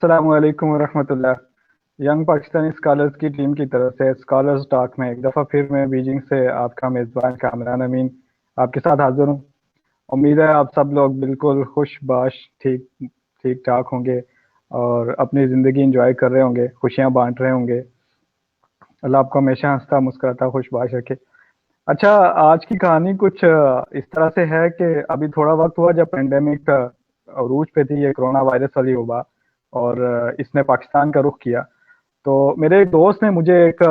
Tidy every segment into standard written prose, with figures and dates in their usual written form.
अस्सलामुअलैकुम वरहमतुल्लाह। Young Pakistani scholars की team की तरफ से स्कॉलर्स टॉक में एक दफ़ा फिर मैं बीजिंग से आपका मेज़बान कामरान अमीन आपके साथ हाजिर हूँ। उम्मीद है आप सब लोग बिल्कुल खुशबाश ठीक ठीक ठाक होंगे और अपनी ज़िंदगी इंजॉय कर रहे होंगे, खुशियाँ बांट रहे होंगे। अल्लाह आपको हमेशा हंसता मुस्कुराता खुशबाश रखे। अच्छा, आज की कहानी कुछ इस तरह से है कि अभी थोड़ा वक्त हुआ जब पेंडेमिक अरूज पे थी, ये कोरोना वायरस वाली वबा, और इसने पाकिस्तान का रुख किया। तो मेरे एक दोस्त ने मुझे एक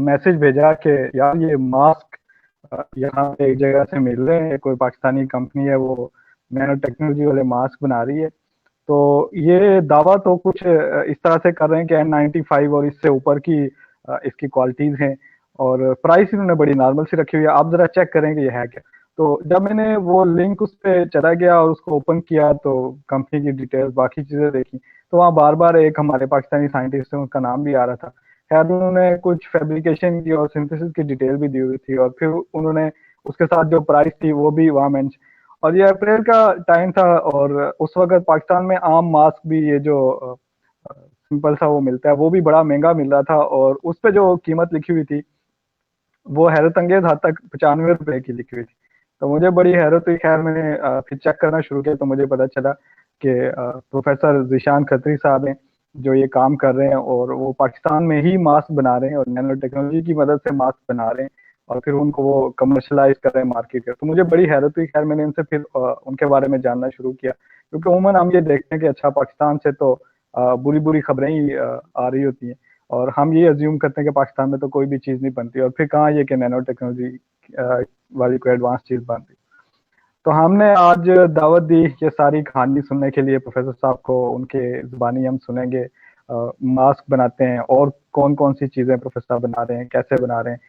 मैसेज भेजा कि यार ये मास्क यहाँ पे एक जगह से मिल रहे हैं, कोई पाकिस्तानी कंपनी है वो नैनो टेक्नोलॉजी वाले मास्क बना रही है। तो ये दावा तो कुछ इस तरह से कर रहे हैं कि N95 और इससे ऊपर की इसकी क्वालिटीज हैं, और प्राइस इन्होंने बड़ी नॉर्मल सी रखी हुई है। आप जरा चेक करें कि ये है क्या। तो जब मैंने वो लिंक उस पर चला गया और उसको ओपन किया तो कंपनी की डिटेल्स बाकी चीजें देखी, तो वहाँ बार बार एक हमारे पाकिस्तानी साइंटिस्ट है उनका नाम भी आ रहा था। खैर उन्होंने कुछ फैब्रिकेशन की और सिंथेसिस की डिटेल भी दी हुई थी, और फिर उन्होंने उसके साथ जो प्राइस थी वो भी वहाँ मेंशन। और ये अप्रैल का टाइम था, और उस वक्त पाकिस्तान में आम मास्क भी ये जो सिंपल सा वो मिलता है वो भी बड़ा महंगा मिल रहा था, और उस पे जो कीमत लिखी हुई थी वो हैरत अंगेज हद तक 95 रुपए की लिखी हुई थी। तो मुझे बड़ी हैरत हुई। खैर मैंने फिर चेक करना शुरू किया तो मुझे पता चला कि प्रोफेसर जिशान खत्री साहब हैं जो ये काम कर रहे हैं, और वो पाकिस्तान में ही मास्क बना रहे हैं और नैनो टेक्नोलॉजी की मदद से मास्क बना रहे हैं, और फिर उनको वो कमर्शलाइज कर रहे हैं मार्केट में। तो मुझे बड़ी हैरत हुई। खैर मैंने उनसे फिर उनके बारे में जानना शुरू किया, क्योंकि उमूमन हम ये देखते हैं कि अच्छा पाकिस्तान से तो बुरी बुरी खबरें ही आ रही होती हैं, और हम ये अज्यूम करते हैं कि पाकिस्तान में तो कोई भी चीज़ नहीं बनती, और फिर कहाँ ये कि नैनो टेक्नोलॉजी वाली कोई एडवांस चीज़ बनती। तो हमने आज दावत दी ये सारी कहानी सुनने के लिए प्रोफेसर साहब को, उनके ज़ुबानी हम सुनेंगे मास्क बनाते हैं और कौन कौन सी चीज़ें प्रोफेसर साहब बना रहे हैं, कैसे बना रहे हैं।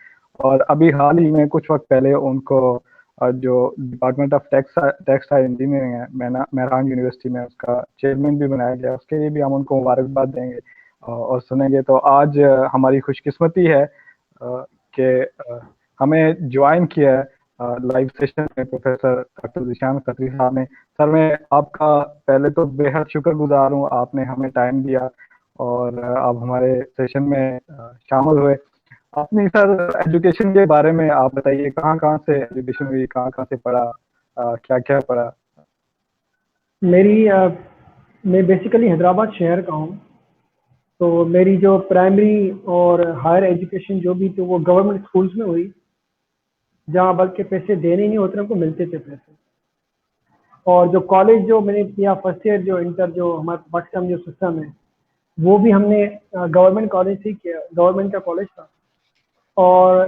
और अभी हाल ही में कुछ वक्त पहले उनको जो डिपार्टमेंट ऑफ टेक्सटाइल इंजीनियरिंग है मेहरान यूनिवर्सिटी में, उसका चेयरमैन भी बनाया गया। उसके लिए भी हम उनको मुबारकबाद देंगे और सुनेंगे। तो आज हमारी खुशकिस्मती है कि हमें ज्वाइन किया है लाइव सेशन में प्रोफेसर डॉक्टर जिशान खत्री साहब ने। सर मैं आपका पहले तो बेहद शुक्रगुजार हूँ, आपने हमें टाइम दिया और आप हमारे सेशन में शामिल हुए। अपनी सर एजुकेशन के बारे में आप बताइए, कहाँ कहाँ से एजुकेशन हुई, कहाँ कहाँ से पढ़ा, क्या क्या पढ़ा। मेरी मैं बेसिकली हैदराबाद शहर का हूँ। तो मेरी जो प्राइमरी और हायर एजुकेशन जो भी थी वो गवर्नमेंट स्कूल्स में हुई, जहाँ बल्कि पैसे देने नहीं होते, हमको मिलते थे पैसे। और जो कॉलेज जो मैंने किया, फर्स्ट ईयर जो इंटर जो हमारे पाकिस्तान जो सिस्टम है, वो भी हमने गवर्नमेंट कॉलेज से ही किया, गवर्नमेंट का कॉलेज था। और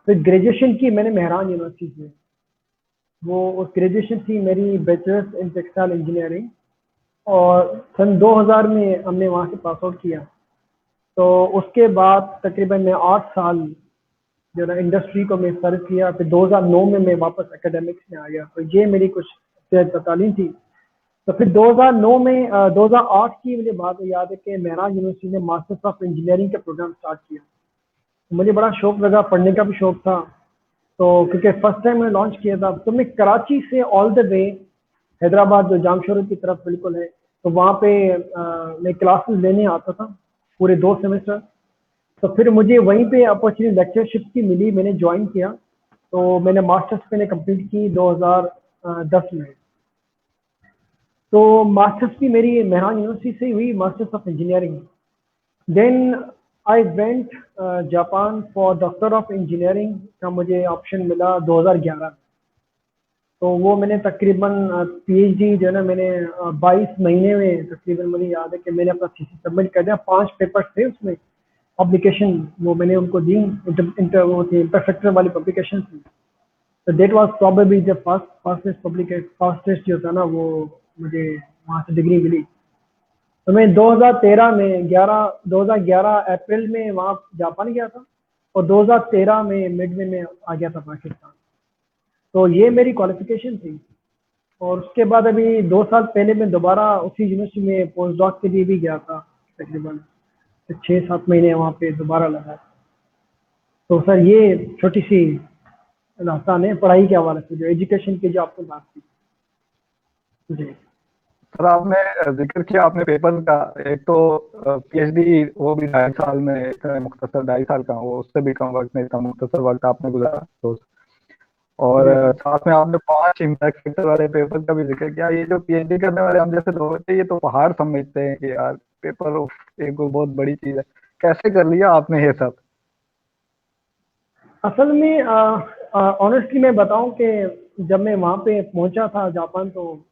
फिर ग्रेजुएशन की मैंने मेहरान यूनिवर्सिटी से, वो उस ग्रेजुएशन थी मेरी बैचलर्स इन टेक्सटाइल इंजीनियरिंग, और सन 2000 में हमने वहाँ से पास आउट किया। तो उसके बाद तकरीबन मैं 8 साल जो ना इंडस्ट्री को मैं सर्व किया। फिर 2009 में मैं वापस एकेडमिक्स में आ गया। तो ये मेरी कुछ तालीम थी। तो फिर 2009 में 2008 की मुझे बात याद है कि मेहरान यूनिवर्सिटी ने मास्टर्स ऑफ इंजीनियरिंग का प्रोग्राम स्टार्ट किया। तो मुझे बड़ा शौक लगा, पढ़ने का भी शौक था। तो क्योंकि फर्स्ट टाइम मैंने लॉन्च किया था, तो मैं कराची से ऑल द वे हैदराबाद जो जामशोर की तरफ बिल्कुल है, तो वहाँ पे मैं क्लासेस लेने आता था पूरे 2 सेमेस्टर। तो फिर मुझे वहीं पे अपॉर्चुनिटी लेक्चरशिप की मिली, मैंने ज्वाइन किया। तो मैंने मास्टर्स मैंने कंप्लीट की 2010 में। तो मास्टर्स भी मेरी मेहरान यूनिवर्सिटी से हुई, masters of engineering. Then I went Japan for doctor of engineering का मुझे ऑप्शन मिला 2011। तो वो मैंने तकरीबन पीएचडी जो है ना मैंने 22 महीने में तकरीबन, मुझे याद है कि मैंने अपना थीसिस सबमिट कर दिया। 5 पेपर्स थे उसमें, पब्लिकेशन वो मैंने उनको दी, वो थी इंटरसेक्टर वाली पब्लिकेशन थी। तो डेट वाज प्रॉबेबली जब फास्टेस्ट जो था ना, वो मुझे वहाँ से डिग्री मिली। तो मैं 2013 में 2011 अप्रैल में वहाँ जापान गया था, और 2013 में मिड में मैं आ गया था पाकिस्तान। तो ये मेरी क्वालिफिकेशन थी। और उसके बाद अभी 2 साल पहले मैं दोबारा उसी यूनिवर्सिटी में पोस्ट डॉक के लिए भी गया था, तकरीबन 6-7 महीने वहाँ पे दोबारा लगा। तो सर ये छोटी सी दास्तान है पढ़ाई के हवाले से, जो एजुकेशन की जो आपने बात की। जी सर आपने जिक्र किया आपने पेपर का, एक तो पीएचडी वो भी 2.5 साल में, इतना मुख्तसर 2.5 साल का, वो उससे भी कम वक्त में इतना मुख्तसर वक्त आपने गुजारा तो। और जी जी। साथ में आपने 5 इम्पैक्ट फैक्टर वाले पेपर का भी जिक्र किया। ये जो पीएचडी करने वाले हम जैसे लोग होते हैं, ये तो पहाड़ समझते हैं कि यार पेपर एक बहुत बड़ी चीज है। कैसे कर लिया आपने ये सब? असल में ऑनेस्टली मैं बताऊं कि जब मैं वहाँ पे पहुंचा था जापान, तो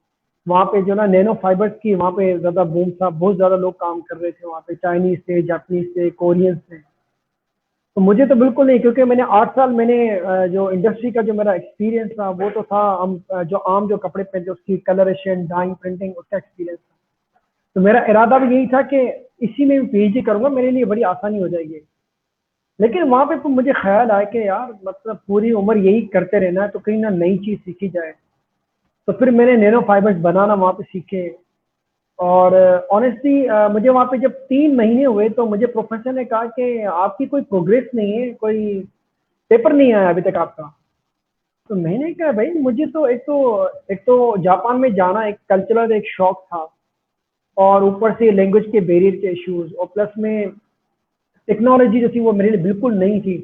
वहाँ पे जो ना नैनो फाइबर्स की वहाँ पे ज़्यादा बूम था, बहुत ज़्यादा लोग काम कर रहे थे वहाँ पे, चाइनीज थे, जापानीज थे, कोरियंस थे। तो मुझे तो बिल्कुल नहीं, क्योंकि मैंने 8 साल मैंने जो इंडस्ट्री का जो मेरा एक्सपीरियंस था वो तो था, हम जो आम जो कपड़े पहनते उसकी कलरेशन, डाइंग, प्रिंटिंग, उसका एक्सपीरियंस था। तो मेरा इरादा भी यही था कि इसी में पीएचडी करूंगा, मेरे लिए बड़ी आसानी हो जाएगी। लेकिन वहाँ पे तो मुझे ख्याल आया कि यार मतलब पूरी उम्र यही करते रहना है, तो कहीं ना नई चीज़ सीखी जाए। तो फिर मैंने नैनो फाइबर्स बनाना वहाँ पे सीखे। और ऑनेस्टली मुझे वहाँ पे जब 3 महीने हुए तो मुझे प्रोफेसर ने कहा कि आपकी कोई प्रोग्रेस नहीं है, कोई पेपर नहीं आया अभी तक आपका। तो मैंने कहा भाई मुझे तो एक तो जापान में जाना एक कल्चरल एक शौक था, और ऊपर से लैंग्वेज के बैरियर के इश्यूज, और प्लस में टेक्नोलॉजी जो थी वो मेरे लिए बिल्कुल नई थी।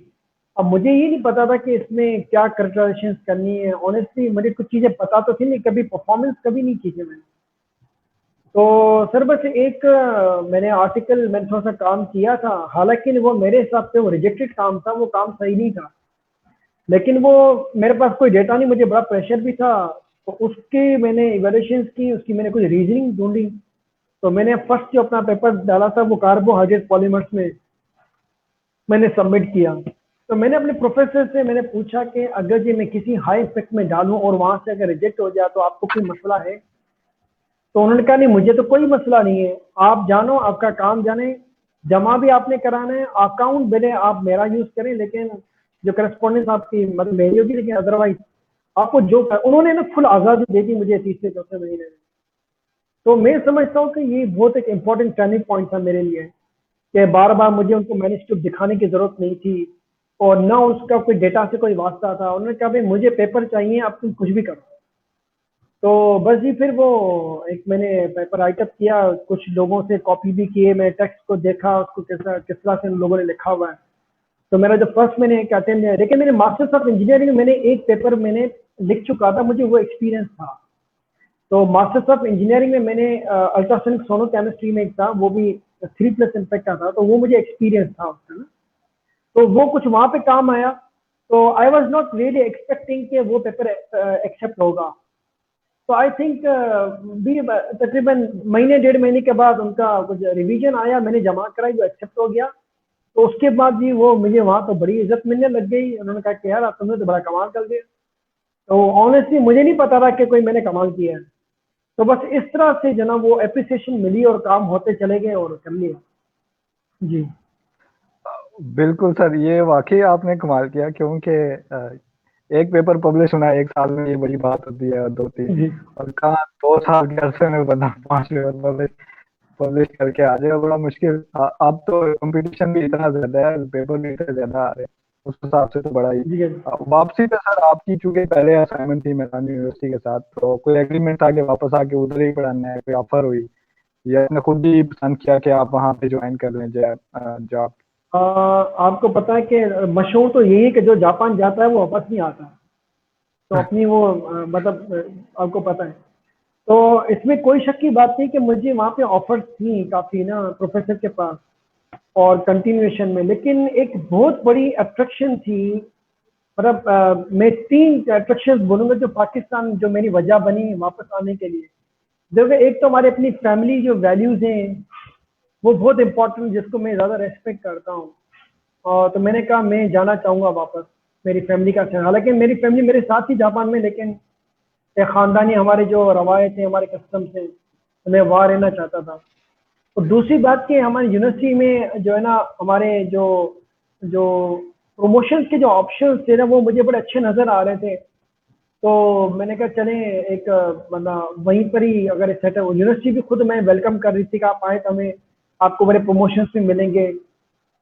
अब मुझे ये नहीं पता था कि इसमें क्या कैरेक्टराइजेशन करनी है। ऑनेस्टली मुझे कुछ चीज़ें पता तो थी नहीं, कभी परफॉर्मेंस कभी नहीं की थी मैंने। तो सर बस एक मैंने आर्टिकल मैंने थोड़ा सा काम किया था, हालांकि वो मेरे हिसाब से वो रिजेक्टेड काम था, वो काम सही नहीं था। लेकिन वो मेरे पास कोई डेटा नहीं, मुझे बड़ा प्रेशर भी था। तो उसकी मैंने इवेल्यूएशंस की, उसकी मैंने कुछ रीजनिंग ढूंढी। तो मैंने फर्स्ट जो अपना पेपर डाला था वो कार्बोहाइड्रेट पॉलीमर्स में मैंने सबमिट किया। तो मैंने अपने प्रोफेसर से मैंने पूछा कि अगर ये मैं किसी हाई इफेक्ट में डालूं और वहां से अगर रिजेक्ट हो जाए तो आपको कोई मसला है? तो उन्होंने कहा नहीं, मुझे तो कोई मसला नहीं है, आप जानो, आपका काम जाने, जमा भी आपने कराना है, अकाउंट भले आप मेरा यूज करें, लेकिन जो करस्पॉन्डेंस आपकी मतलब मेरी होगी, लेकिन अदरवाइज आपको जो उन्होंने ना फुल आज़ादी दे दी मुझे तीसरे चौथे महीने में। तो मैं समझता हूँ कि ये बहुत एक इंपॉर्टेंट टर्निंग पॉइंट था मेरे लिए, कि बार बार मुझे उनको मैन्युस्क्रिप्ट दिखाने की जरूरत नहीं थी, और ना उसका कोई डेटा से कोई वास्ता था। उन्होंने कहा भाई मुझे पेपर चाहिए, अब तुम कुछ भी करो। तो बस जी फिर वो एक मैंने पेपर राइटअप किया, कुछ लोगों से कॉपी भी किए, मैं टेक्स्ट को देखा उसको किस तरह से उन लोगों ने लिखा हुआ है। तो मेरा जो फर्स्ट मैंने एक अटेम्प्ट है, लेकिन मेरे मास्टर्स ऑफ इंजीनियरिंग में मैंने एक पेपर मैंने लिख चुका था, मुझे वो एक्सपीरियंस था। तो मास्टर्स ऑफ इंजीनियरिंग में मैंने अल्ट्रासोनिक सोनो केमिस्ट्री में एक था, वो भी 3+ इम्पैक्ट का था, तो वो मुझे एक्सपीरियंस था उसका ना। तो वो कुछ वहाँ पे काम आया। तो I was not really expecting कि वो पेपर एक्सेप्ट होगा। तो आई थिंक भी तकरीबन महीने 1.5 महीने के बाद उनका कुछ रिवीजन आया, मैंने जमा कराई, जो एक्सेप्ट हो गया। तो उसके बाद जी वो मुझे वहाँ तो बड़ी इज्जत मिलने लग गई। उन्होंने कहा कि यार तुमने तो बड़ा कमाल कर दिया। तो ऑनेस्टली मुझे नहीं पता था कि कोई मैंने कमाल किया है। तो बस इस तरह से जना वो अप्रिसिएशन मिली और काम होते चले गए और कर लिया। जी बिल्कुल सर, ये वाकई आपने कमाल किया, क्योंकि एक पेपर पब्लिश होना 1 साल में ये बड़ी बात होती है, और 2-3, जी। और कहाँ 2 साल के अरसे में बंदा 5 पेपर पब्लिश पब्लिश करके आ जाएगा, बड़ा मुश्किल। अब तो कंपटीशन भी इतना ज्यादा है, पेपर भी इतने ज्यादा आ रहे हैं, उस हिसाब से तो बड़ा ही। जी वापसी पे सर आपकी चूंकि पहले असाइनमेंट थी मैदान यूनिवर्सिटी के साथ, तो कोई एग्रीमेंट था कि वापस आके उधर ही पढ़ाना है, कोई ऑफर हुई, या आपने खुद ही पसंद किया कि आप वहाँ पे ज्वाइन कर लें जॉब? आपको पता है कि मशहूर तो यही है कि जो जापान जाता है वो वापस नहीं आता है। तो अपनी वो मतलब आपको पता है। तो इसमें कोई शक की बात नहीं कि मुझे वहाँ पे ऑफर्स थी काफ़ी ना प्रोफेसर के पास, और कंटिन्यूएशन में। लेकिन एक बहुत बड़ी अट्रैक्शन थी, मतलब मैं 3 अट्रैक्शन बोलूँगा जो पाकिस्तान, जो मेरी वजह बनी वापस आने के लिए। देखो एक तो हमारे अपनी फैमिली जो वैल्यूज़ हैं वो बहुत इंपॉर्टेंट, जिसको मैं ज़्यादा रेस्पेक्ट करता हूँ। और तो मैंने कहा मैं जाना चाहूँगा वापस मेरी फैमिली का साथ। हालांकि मेरी फैमिली मेरे साथ ही जापान में, लेकिन एक ख़ानदानी हमारे जो रवायत हैं, हमारे कस्टम्स हैं, तो मैं वहाँ रहना चाहता था। और दूसरी बात कि हमारी यूनिवर्सिटी में जो है ना, हमारे जो जो प्रमोशंस के जो ऑप्शंस थे ना वो मुझे बड़े अच्छे नज़र आ रहे थे। तो मैंने कहा चलें एक मतलब वहीं पर ही अगर सेटअप, यूनिवर्सिटी भी खुद मैं वेलकम कर रही थी कि आप आए तो हमें आपको बड़े प्रमोशंस भी मिलेंगे।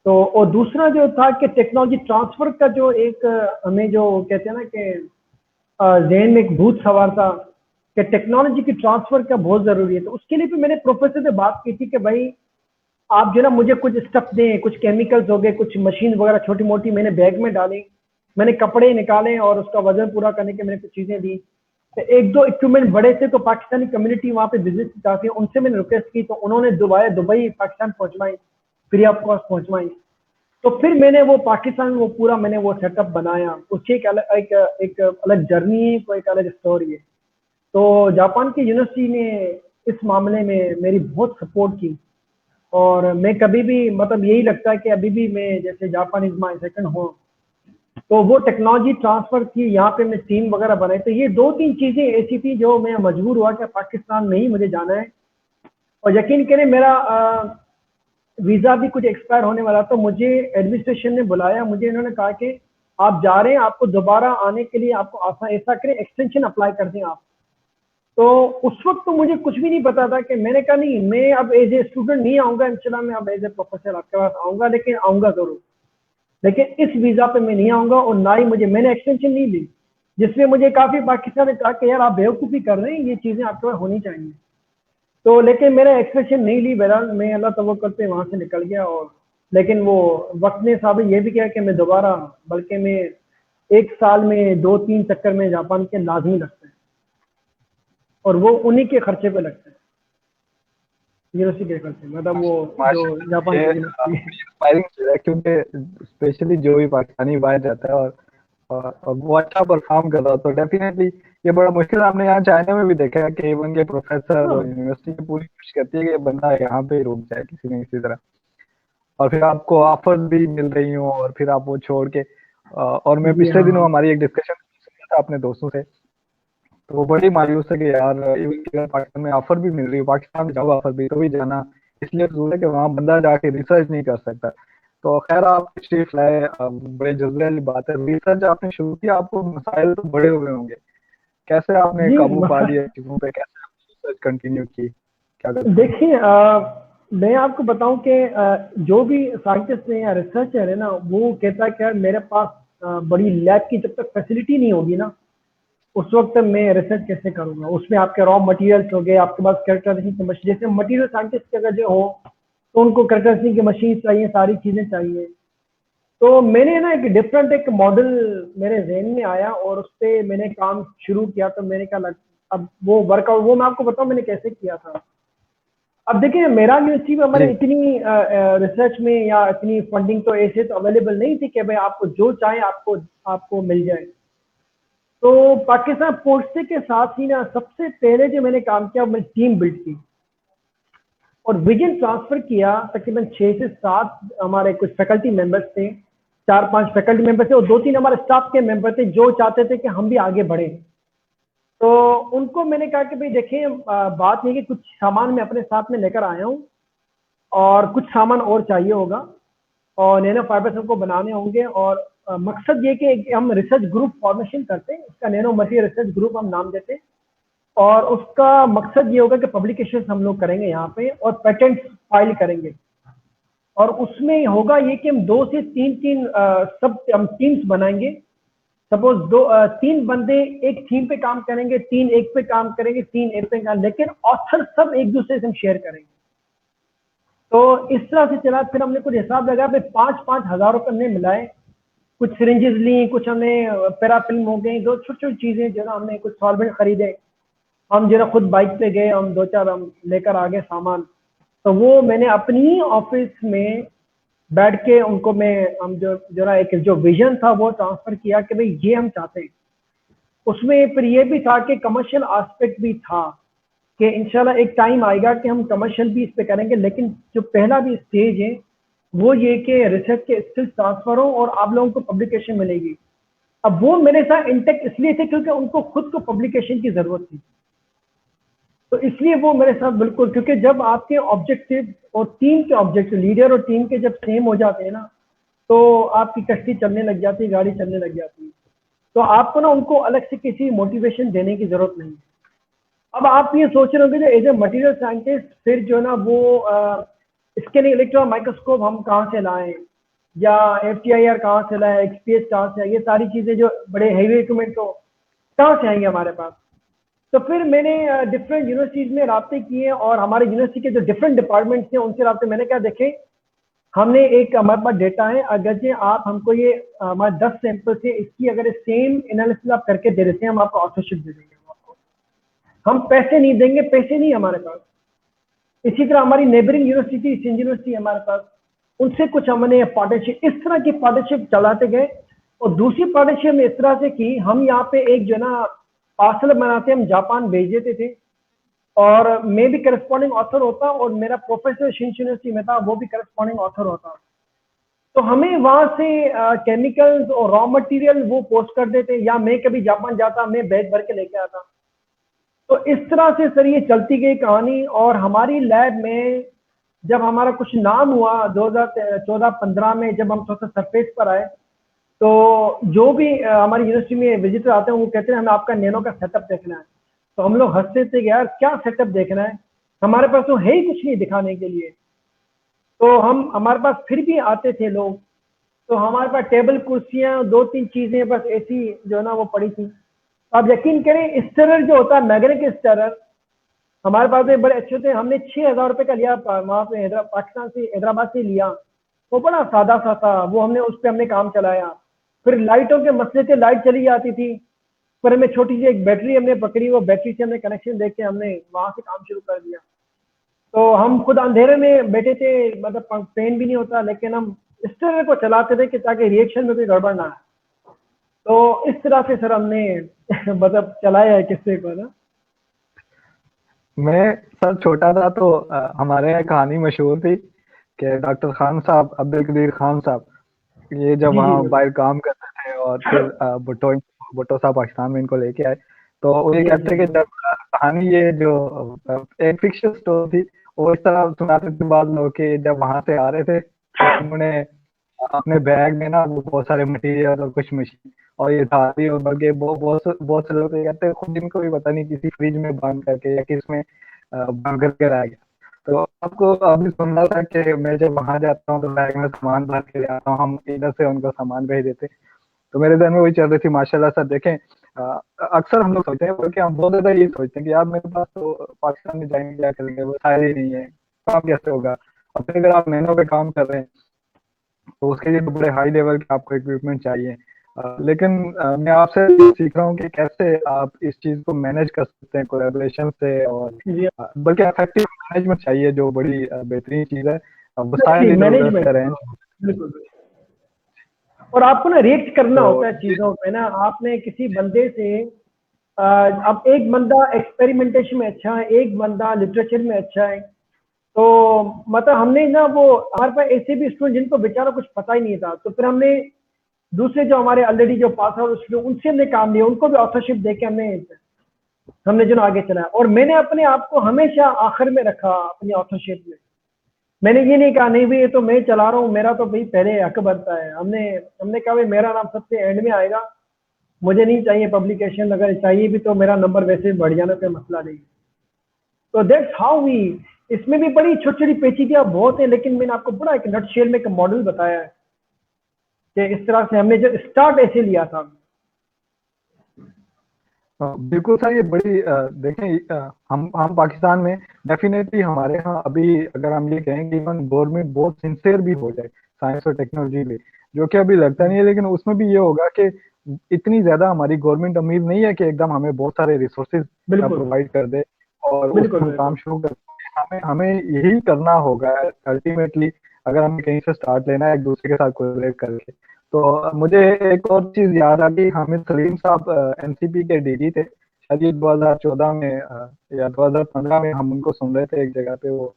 तो और दूसरा जो था कि टेक्नोलॉजी ट्रांसफर का जो एक हमें जो कहते हैं ना कि जहन में एक भूत सवार था कि टेक्नोलॉजी की ट्रांसफर का बहुत जरूरी है। तो उसके लिए भी मैंने प्रोफेसर से बात की थी कि भाई आप जो ना मुझे कुछ स्टफ दें, कुछ केमिकल्स हो गए, कुछ मशीन वगैरह छोटी मोटी मैंने बैग में डाली, मैंने कपड़े निकाले और उसका वजन पूरा करने के मैंने कुछ चीजें दी। तो एक दो इक्विपमेंट बड़े थे तो पाकिस्तानी कम्युनिटी वहाँ पे बिजनेस काफी, उनसे मैंने रिक्वेस्ट की तो उन्होंने दुबई पाकिस्तान पहुंचवाई, फ्री ऑफ कॉस्ट पहुंचवाई। तो फिर मैंने वो पाकिस्तान वो पूरा मैंने वो सेटअप बनाया, उसकी एक अलग जर्नी है, कोई एक अलग स्टोरी है। तो जापान की यूनिवर्सिटी ने इस मामले में मेरी बहुत सपोर्ट की और मैं कभी भी मतलब यही लगता है कि अभी भी मैं जैसे Japan is my second home. तो वो टेक्नोलॉजी ट्रांसफर की, यहाँ पे मैं टीम वगैरह बनाई, तो ये दो तीन चीजें ऐसी थी जो मैं मजबूर हुआ कि पाकिस्तान में ही मुझे जाना है। और यकीन करें मेरा वीजा भी कुछ एक्सपायर होने वाला, तो मुझे एडमिनिस्ट्रेशन ने बुलाया, मुझे इन्होंने कहा कि आप जा रहे हैं, आपको दोबारा आने के लिए आपको आसान ऐसा करें एक्सटेंशन अप्लाई कर दें आप। तो उस वक्त तो मुझे कुछ भी नहीं पता था कि मैंने कहा नहीं मैं अब एज ए स्टूडेंट नहीं आऊंगा इंशाल्लाह, मैं अब एज ए प्रोफेसर आपके पास आऊंगा, लेकिन आऊंगा जरूर, लेकिन इस वीजा पे मैं नहीं आऊंगा। और ना ही मैंने एक्सटेंशन नहीं ली, जिसमें मुझे काफी पाकिस्तान ने कहा कि यार आप बेवकूफ़ी कर रहे हैं, ये चीजें आपके पास होनी चाहिए। तो लेकिन मैंने एक्सटेंशन नहीं ली, बहरहाल मैं अल्लाह तवक्कुल पे वहां से निकल गया। और लेकिन वो वक्त ने साबित ये भी किया कि मैं दोबारा, बल्कि मैं एक साल में 2-3 चक्कर में जापान के लाजमी लगते हैं और वो उन्हीं के खर्चे पे लगते हैं, यूनिवर्सिटी के खर्चे, मतलब वो जो माशाल्लाह जापान ये की यूनिवर्सिटी है। इंस्पायरिंग चीज है, क्योंकि स्पेशली जो भी पाकिस्तानी बाहर जाता है और वो अच्छा परफॉर्म कर रहा हो तो डेफिनेटली ये बड़ा मुश्किल हमने यहाँ चाइना में भी देखा है कि इवन के प्रोफेसर और हाँ यूनिवर्सिटी पूरी कोशिश करती है कि ये बंदा यहाँ पे ही रुक जाए किसी न किसी तरह, और फिर आपको ऑफर भी मिल रही हो और फिर आप वो छोड़ के और मैं जी पिछले दिनों हाँ। हमारी एक डिस्कशन था अपने दोस्तों से, तो वो बड़ी मायूस है कि यार इवन की अगर पाकिस्तान में ऑफर भी मिल रही है, पाकिस्तान में जॉब ऑफर भी, तो भी जाना इसलिए फजूल है कि वहाँ बंदा जाके रिसर्च नहीं कर सकता। तो खैर आप तशरीफ लाए, बड़े जज्बे वाली बात है, रिसर्च आपने शुरू किया, आपको मसाइल तो बड़े हुए होंगे, कैसे आपने जी काबू पा लिया चीजों पे, कैसे आपने रिसर्च कंटिन्यू की, क्या करते हैं? देखिए मैं आपको बताऊं कि जो भी साइंटिस्ट है या रिसर्चर है ना, वो कहता है कि यार मेरे पास बड़ी लैब की जब तक फैसिलिटी नहीं होगी ना, उस वक्त मैं रिसर्च कैसे करूंगा। उसमें आपके रॉ मटेरियल्स हो गए, आपके पास कैरेक्टराइजेशन की मशीन, जैसे मटेरियल साइंटिस्ट अगर जो हो तो उनको कैरेक्टराइजेशन की मशीन चाहिए, सारी चीजें चाहिए। तो मैंने ना एक डिफरेंट एक मॉडल मेरे जहन में आया और उस पर मैंने काम शुरू किया। तो मैंने कहा अब वो वर्कआउट, वो मैं आपको बताऊं मैंने कैसे किया था। अब देखिए मेरा यूनिवर्सिटी में हमारे जी इतनी रिसर्च में या इतनी फंडिंग तो ऐसे तो अवेलेबल नहीं थी कि भाई आपको जो चाहे आपको आपको मिल जाए। तो पाकिस्तान पहुंचने के साथ ही ना सबसे पहले जो मैंने काम किया, मैंने टीम बिल्ड की और विजन ट्रांसफर किया। तकरीबन 6 से 7 हमारे कुछ फैकल्टी मेंबर्स थे, 4-5 फैकल्टी मेंबर थे और 2-3 हमारे स्टाफ के मेंबर थे जो चाहते थे कि हम भी आगे बढ़े। तो उनको मैंने कहा कि भाई देखिए बात नहीं कि कुछ सामान मैं अपने साथ में लेकर आया हूँ और कुछ सामान और चाहिए होगा और नैनो फाइबर सबको बनाने होंगे। और मकसद ये कि हम रिसर्च ग्रुप फॉर्मेशन करते हैं, इसका नैनो मटेरियल रिसर्च ग्रुप हम नाम देते हैं। और उसका मकसद ये होगा कि पब्लिकेशन हम लोग करेंगे यहाँ पे और पेटेंट फाइल करेंगे। और उसमें होगा ये कि हम 2 से 3 सब हम टीम्स बनाएंगे। सपोज 3 बंदे एक थीम पे काम करेंगे, 3 एक पे काम करेंगे, 3 एक पे काम, लेकिन ऑथर सब एक दूसरे से हम शेयर करेंगे। तो इस तरह से चला। फिर हमने कुछ हिसाब लगाया, फिर 5-5 हजार रुपये हमने मिलाए, कुछ सिरिंजेस ली, कुछ हमने पैराफिल्म हो गई, दो छोटी छोटी चीजें जो ना हमने कुछ सॉल्वेंट खरीदे। हम जो ना खुद बाइक पे गए, हम 2-4 हम लेकर आ गए सामान। तो वो मैंने अपनी ऑफिस में बैठ के उनको मैं हम जो ना एक जो विजन था वो ट्रांसफर किया कि भाई ये हम चाहते हैं। उसमें फिर ये भी था कि कमर्शियल एस्पेक्ट भी था कि इंशाल्लाह एक टाइम आएगा कि हम कमर्शियल भी इस पे करेंगे, लेकिन जो पहला भी स्टेज है वो ये कि रिसर्च के स्किल्स ट्रांसफर हो और आप लोगों को पब्लिकेशन मिलेगी। अब वो मेरे साथ इंटेक्ट इसलिए थे क्योंकि उनको खुद को पब्लिकेशन की जरूरत थी। तो इसलिए वो मेरे साथ बिल्कुल, क्योंकि जब आपके ऑब्जेक्टिव और टीम के ऑब्जेक्टिव, लीडर और टीम के जब सेम हो जाते हैं ना, तो आपकी कश्ती चलने लग जाती है, गाड़ी चलने लग जाती है। तो आपको ना उनको अलग से किसी मोटिवेशन देने की जरूरत नहीं है। अब आप ये सोच रहे होंगे जो एज ए मटेरियल साइंटिस्ट फिर जो ना वो स्कैनिंग इलेक्ट्रॉन माइक्रोस्कोप हम कहाँ से लाएं, या FTIR कहाँ से लाएं, XPS कहाँ से आए, ये सारी चीजें जो बड़े हैवी इक्विपमेंट को कहाँ से आएंगे हमारे पास। तो फिर मैंने डिफरेंट यूनिवर्सिटीज में राब्ते किए और हमारे यूनिवर्सिटी के जो डिफरेंट डिपार्टमेंट्स हैं उनसे राब्ते मैंने क्या देखे, हमने एक हमारे पास डेटा है, अगर जे आप हमको ये हमारे 10 सैंपल से इसकी अगर सेम एनालिसिस आप करके दे देते हैं, हम आपको ऑथरशिप दे देंगे। हम पैसे नहीं देंगे, पैसे नहीं हमारे पास। इसी तरह हमारी नेबरिंग यूनिवर्सिटी सिंध यूनिवर्सिटी हमारे पास, उनसे कुछ हमने पार्टनरशिप, इस तरह की पार्टनरशिप चलाते गए। और दूसरी पार्टनरशिप हमने इस तरह से की, हम यहाँ पे एक जो ना पार्सल बनाते हम जापान भेज देते थे, और मैं भी करस्पॉन्डिंग ऑथर होता और मेरा प्रोफेसर शिंशु यूनिवर्सिटी में था, वो भी करस्पॉन्डिंग ऑथर होता। तो हमें वहां से केमिकल्स और रॉ मटेरियल वो पोस्ट कर देते, या मैं कभी जापान जाता, मैं बैग भर के लेके आता। तो इस तरह से सर ये चलती गई कहानी। और हमारी लैब में जब हमारा कुछ नाम हुआ 2014-15 में, जब हम थोड़ा सा सरफेस पर आए, तो जो भी हमारी यूनिवर्सिटी में विजिटर आते हैं वो कहते हैं हमें आपका नैनो का सेटअप देखना है। तो हम लोग हंसते थे कि यार क्या सेटअप देखना है, हमारे पास तो है ही कुछ नहीं दिखाने के लिए। तो हमारे पास फिर भी आते थे लोग, तो हमारे पास टेबल कुर्सियां 2-3 चीजें बस ऐसी जो है ना वो पड़ी थी। आप यकीन करें, स्टरर जो होता है मैग्नेटिक स्टरर, हमारे पास में बड़े अच्छे थे, हमने 6,000 रुपए का लिया, वहां पे पाकिस्तान से हैदराबाद से लिया। वो बड़ा सादा सा था, वो हमने उस पर हमने काम चलाया। फिर लाइटों के मसले थे, लाइट चली जाती थी, पर हमें छोटी सी एक बैटरी हमने पकड़ी, वो बैटरी से हमने कनेक्शन देख के हमने वहां से काम शुरू कर दिया। तो हम खुद अंधेरे में बैठे थे, मतलब पेन भी नहीं होता, लेकिन हम स्टरर को चलाते थे कि ताकि रिएक्शन में कोई गड़बड़ ना आए। तो इस तरह से सर हमने मतलब चलाया है किस्से को ना। मैं सर छोटा था तो हमारे यहाँ कहानी मशहूर थी कि डॉक्टर खान साहब, अब्दुल कदीर खान साहब, ये जब जी जी वहाँ बाहर काम करते थे और फिर भुट्टो भुट्टो साहब पाकिस्तान में इनको लेके आए, तो वो ये जी कहते जी कि जब कहानी ये जो एक फिक्शन स्टोरी थी, वो इस तरह सुनाते थे बाद लोग कि जब वहां से आ रहे थे तो उन्होंने अपने बैग में ना वो बहुत सारे मटेरियल और कुछ मशीन और ये था भी, और बल्कि बहुत बहुत से लोग तो ये कहते हैं खुद इनको भी पता नहीं किसी फ्रिज में बंद करके या किस में बंद करके रह गया। तो आपको अभी सुनना था कि मैं जब वहां जाता हूँ तो बैग में सामान भर के ले आता हूँ, हम इधर से उनको सामान भेज देते। तो मेरे दिन में वही चल रही थी माशाल्लाह सर। देखें अक्सर हम लोग सोचते हैं, बल्कि हम बहुत ज्यादा ये सोचते हैं कि यार मेरे पास तो पाकिस्तान में जाएंगे क्या करेंगे, वो सारे ही नहीं है, काम कैसे होगा। और फिर अगर आप नैनो पे काम कर रहे हैं तो उसके लिए तो बड़े हाई लेवल के आपको इक्विपमेंट चाहिए। लेकिन मैं आपसे ये सीख रहा हूँ कि कैसे आप इस चीज को मैनेज कर सकते हैं कोलैबोरेशन से, और जी बल्कि इफेक्टिव मैनेजमेंट चाहिए जो बड़ी बेहतरीन चीज है। वसाइल इधर उधर से मैनेजमेंट, अरेंज। बिल्कुल। और आपको ना रिएक्ट करना तो होता है चीजों पे ना। आपने किसी बंदे से अब एक बंदा एक्सपेरिमेंटेशन में अच्छा है, एक बंदा लिटरेचर में अच्छा है, तो मतलब हमने ना वो हमारे पास ऐसे भी स्टूडेंट जिनको बेचारा कुछ पता ही नहीं था, तो फिर हमने दूसरे जो हमारे ऑलरेडी जो पास आउट स्टूडेंट उनसे हमने काम लिया, उनको भी ऑथरशिप देके हमने हमने जो आगे चलाया। और मैंने अपने आप को हमेशा आखिर में रखा अपनी ऑथरशिप में। मैंने ये नहीं कहा नहीं भाई ये तो मैं चला रहा हूँ, मेरा तो भाई पहले हक बनता है। हमने हमने कहा भाई मेरा नाम सबसे एंड में आएगा, मुझे नहीं चाहिए पब्लिकेशन, अगर चाहिए भी तो मेरा नंबर वैसे बढ़ जाना कोई मसला नहीं। तो दैट्स हाउ वी। इसमें भी बड़ी छोटी छोटी पेचीदगियां बहुत है, लेकिन मैंने आपको बड़ा एक नटशेल में एक मॉडल बताया है कि इस तरह से हमने जो स्टार्ट ऐसे लिया था। बिल्कुल सर, ये बड़ी देखें हम पाकिस्तान में डेफिनेटली हमारे यहाँ अभी अगर हम ये कहें कि इवन गवर्नमेंट बहुत सिंसियर भी हो जाए साइंस और टेक्नोलॉजी में, जो कि अभी लगता नहीं है, लेकिन उसमें भी ये होगा कि इतनी ज्यादा हमारी गवर्नमेंट अमीर नहीं है कि एकदम हमें बहुत सारे रिसोर्सेज बिल्कुल प्रोवाइड कर दे और बिल्कुल उसमें हम काम बिल्कुल। शुरू कर सकें। हमें हमें यही करना होगा अल्टीमेटली, अगर हमें कहीं से स्टार्ट लेना है एक दूसरे के साथ कोलैबोरेट करके। तो मुझे एक और चीज याद आ गई, हामिद सलीम साहब एनसीपी के डीजी थे शायद, ये 2014 में या 2015 में हम उनको सुन रहे थे एक जगह पे, वो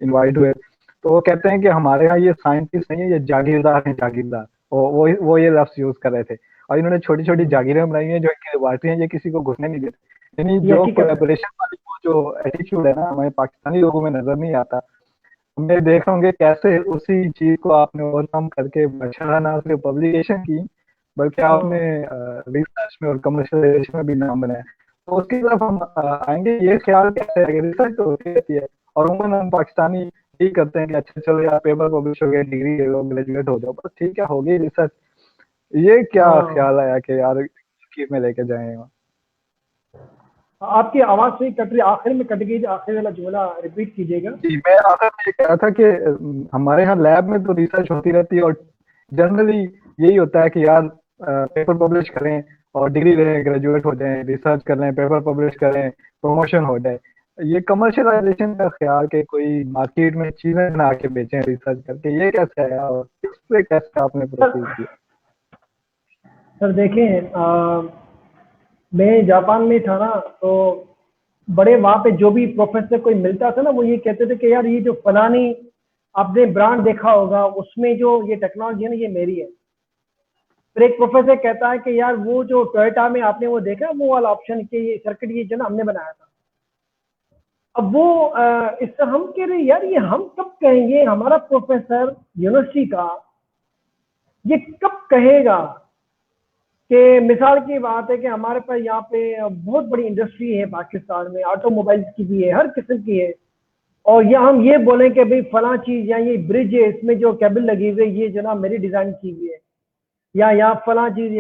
इनवाइट हुए। तो वो कहते हैं कि हमारे यहाँ ये साइंटिस्ट नहीं है, ये जागीरदार हैं, जागीरदार। वो ये लफ्ज यूज कर रहे थे, और इन्होंने छोटी छोटी जागीरें बनाई हैं जो इनकी लेबोरेटरी हैं, ये किसी को घुसने नहीं देते। यानी ये जो हकीकत है। कोलैबोरेशन वाली वो जो एटीट्यूड है ना, हमारे पाकिस्तानी लोगों में नजर नहीं आता। मैं देख रहा हूँ कि कैसे उसी चीज को आपने ओवरकम करके बशरा ना सिर्फ पब्लिकेशन की, बल्कि आपने हाँ रिसर्च में और कमर्शियलाइजेशन में भी नाम बनाया। तो उसकी तरफ हम आएंगे, ये ख्याल कैसे आएगा, रिसर्च तो होती रहती है और उम्र हम पाकिस्तानी यही करते हैं कि अच्छा चलो यार पेपर पब्लिश हो गया, डिग्री ले लो, ग्रेजुएट हो जाओ, बस ठीक है, हो गई रिसर्च। ये क्या हाँ। ख्याल आया कि यार में लेके जाए? आपकी आवाज से कट रही, आखिर में कट गई, आखिर वाला जुमला रिपीट कीजिएगा। जी, मैं आखिर में ये कह रहा था कि हमारे यहाँ लैब में तो रिसर्च होती रहती है और जनरली यही होता है कि यार पेपर पब्लिश करें और डिग्री लें, ग्रेजुएट हो जाएं, रिसर्च कर लें, पेपर पब्लिश करें, प्रमोशन हो जाए। ये कमर्शियलाइजेशन का ख्याल कि कोई मार्केट में चीजें बना के बेचें रिसर्च करके, ये कैसे आया और इस पे कैसे आपने प्रोसीड सर किया? सर देखें, मैं जापान में था ना, तो बड़े वहाँ पे जो भी प्रोफेसर कोई मिलता था ना, वो ये कहते थे कि यार ये जो फलानी आपने ब्रांड देखा होगा, उसमें जो ये टेक्नोलॉजी है ना, ये मेरी है। फिर एक प्रोफेसर कहता है कि यार वो जो टोयोटा में आपने वो देखा, वो वाला ऑप्शन के ये सर्किट ये जो ना हमने बनाया था। अब वो इससे हम कह रहे यार ये हम कब कहेंगे, हमारा प्रोफेसर यूनिवर्सिटी का ये कब कहेगा कि मिसाल की बात है कि हमारे पास यहाँ पे बहुत बड़ी इंडस्ट्री है पाकिस्तान में, ऑटोमोबाइल्स की भी है, हर किस्म की है, और या हम ये बोलें कि भाई फला चीज या ये ब्रिज है, इसमें जो केबल लगी हुई है ये जनाब मेरी डिजाइन की हुई है, या यहाँ फला चीज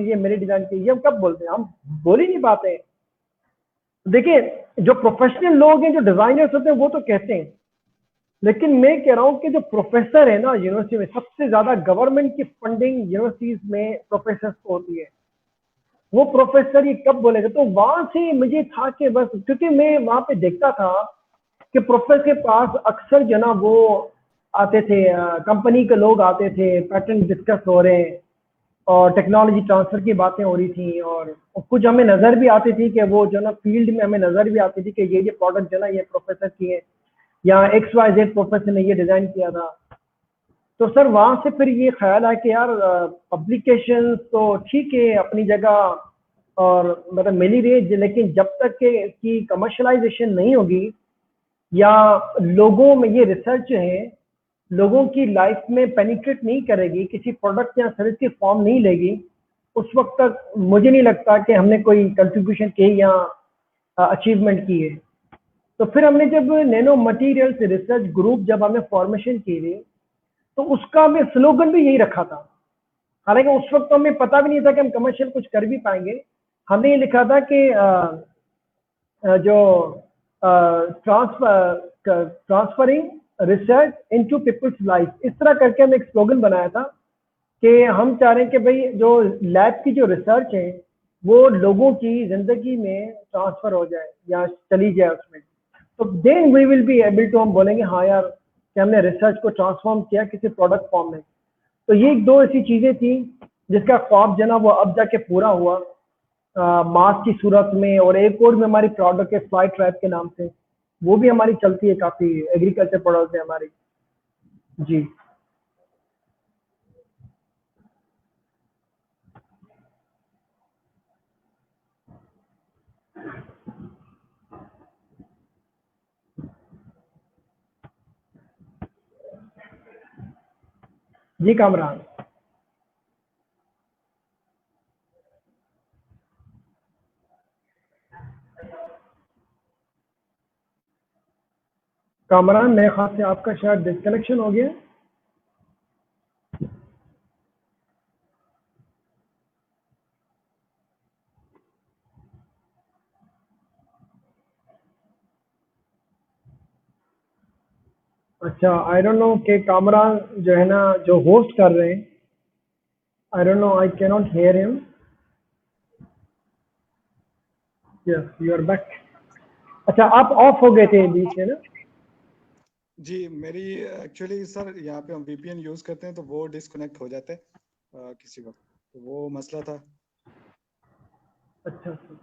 ये मेरी डिजाइन की, ये हम कब बोलते हैं? हम बोल ही नहीं पाते। देखिए, जो प्रोफेशनल लोग हैं, जो डिजाइनर्स होते हैं, वो तो कहते हैं, लेकिन मैं कह रहा हूँ कि जो प्रोफेसर है ना यूनिवर्सिटी में, सबसे ज्यादा गवर्नमेंट की फंडिंग यूनिवर्सिटीज में प्रोफेसर को होती है। वो प्रोफेसर ये कब बोलेगा? तो वहां से मुझे था कि बस, क्योंकि मैं वहां पे देखता था कि प्रोफेसर के पास अक्सर जो ना वो आते थे, कंपनी के लोग आते थे, पैटर्न डिस्कस हो रहे हैं और टेक्नोलॉजी ट्रांसफर की बातें हो रही थी, और कुछ हमें नजर भी आती थी कि वो जो ना फील्ड में हमें नजर भी आती थी कि ये प्रोडक्ट जो ना ये प्रोफेसर की है, या एक्स वाई जेड प्रोफेसर ने ये डिजाइन किया था। तो सर वहां से फिर ये ख्याल आया कि यार पब्लिकेशन तो ठीक है अपनी जगह, और मतलब मिल ही रही है, लेकिन जब तक के इसकी कमर्शलाइजेशन नहीं होगी, या लोगों में ये रिसर्च है लोगों की लाइफ में पेनिट्रेट नहीं करेगी, किसी प्रोडक्ट या सर्विस की फॉर्म नहीं लेगी, उस वक्त तक मुझे नहीं लगता कि हमने कोई कंट्रीब्यूशन की या अचीवमेंट की है। तो फिर हमने जब नैनो मटेरियल्स रिसर्च ग्रुप जब हमने फॉर्मेशन की थी, तो उसका हमें स्लोगन भी यही रखा था। हालांकि उस वक्त तो हमें पता भी नहीं था कि हम कमर्शियल कुछ कर भी पाएंगे। हमने ये लिखा था कि जो transferring research into people's life, इस तरह करके हमने एक स्लोगन बनाया था कि हम चाह रहे हैं कि भाई जो लैब की जो रिसर्च है वो लोगों की जिंदगी में ट्रांसफर हो जाए या चली जाए उसमें। तो then we will be able to, हम बोलेंगे हाँ यार कि हमने रिसर्च को ट्रांसफॉर्म किया किसी प्रोडक्ट फॉर्म में। तो ये एक दो ऐसी चीजें थी जिसका ख्वाब जो ना वो अब जाके पूरा हुआ, मास की सूरत में। और एक और भी हमारी प्रोडक्ट है फ्लाई ट्रैप के नाम से, वो भी हमारी चलती है, काफी एग्रीकल्चर प्रोडक्ट है हमारी। जी जी कामरान। कामरान मेरे ख्याल से आपका शायद डिस्कनेक्शन हो गया। अच्छा, आई डोंट नो कि कामरान जो है ना जो होस्ट कर रहे हैं, I don't know, I can not hear him. Yes you are back. अच्छा, आप ऑफ हो गए थे बीच में ना? जी मेरी एक्चुअली सर यहाँ पे हम वीपीएन यूज करते हैं तो वो डिस्कनेक्ट हो जाता है किसी वक्त, तो वो मसला था। अच्छा अच्छा।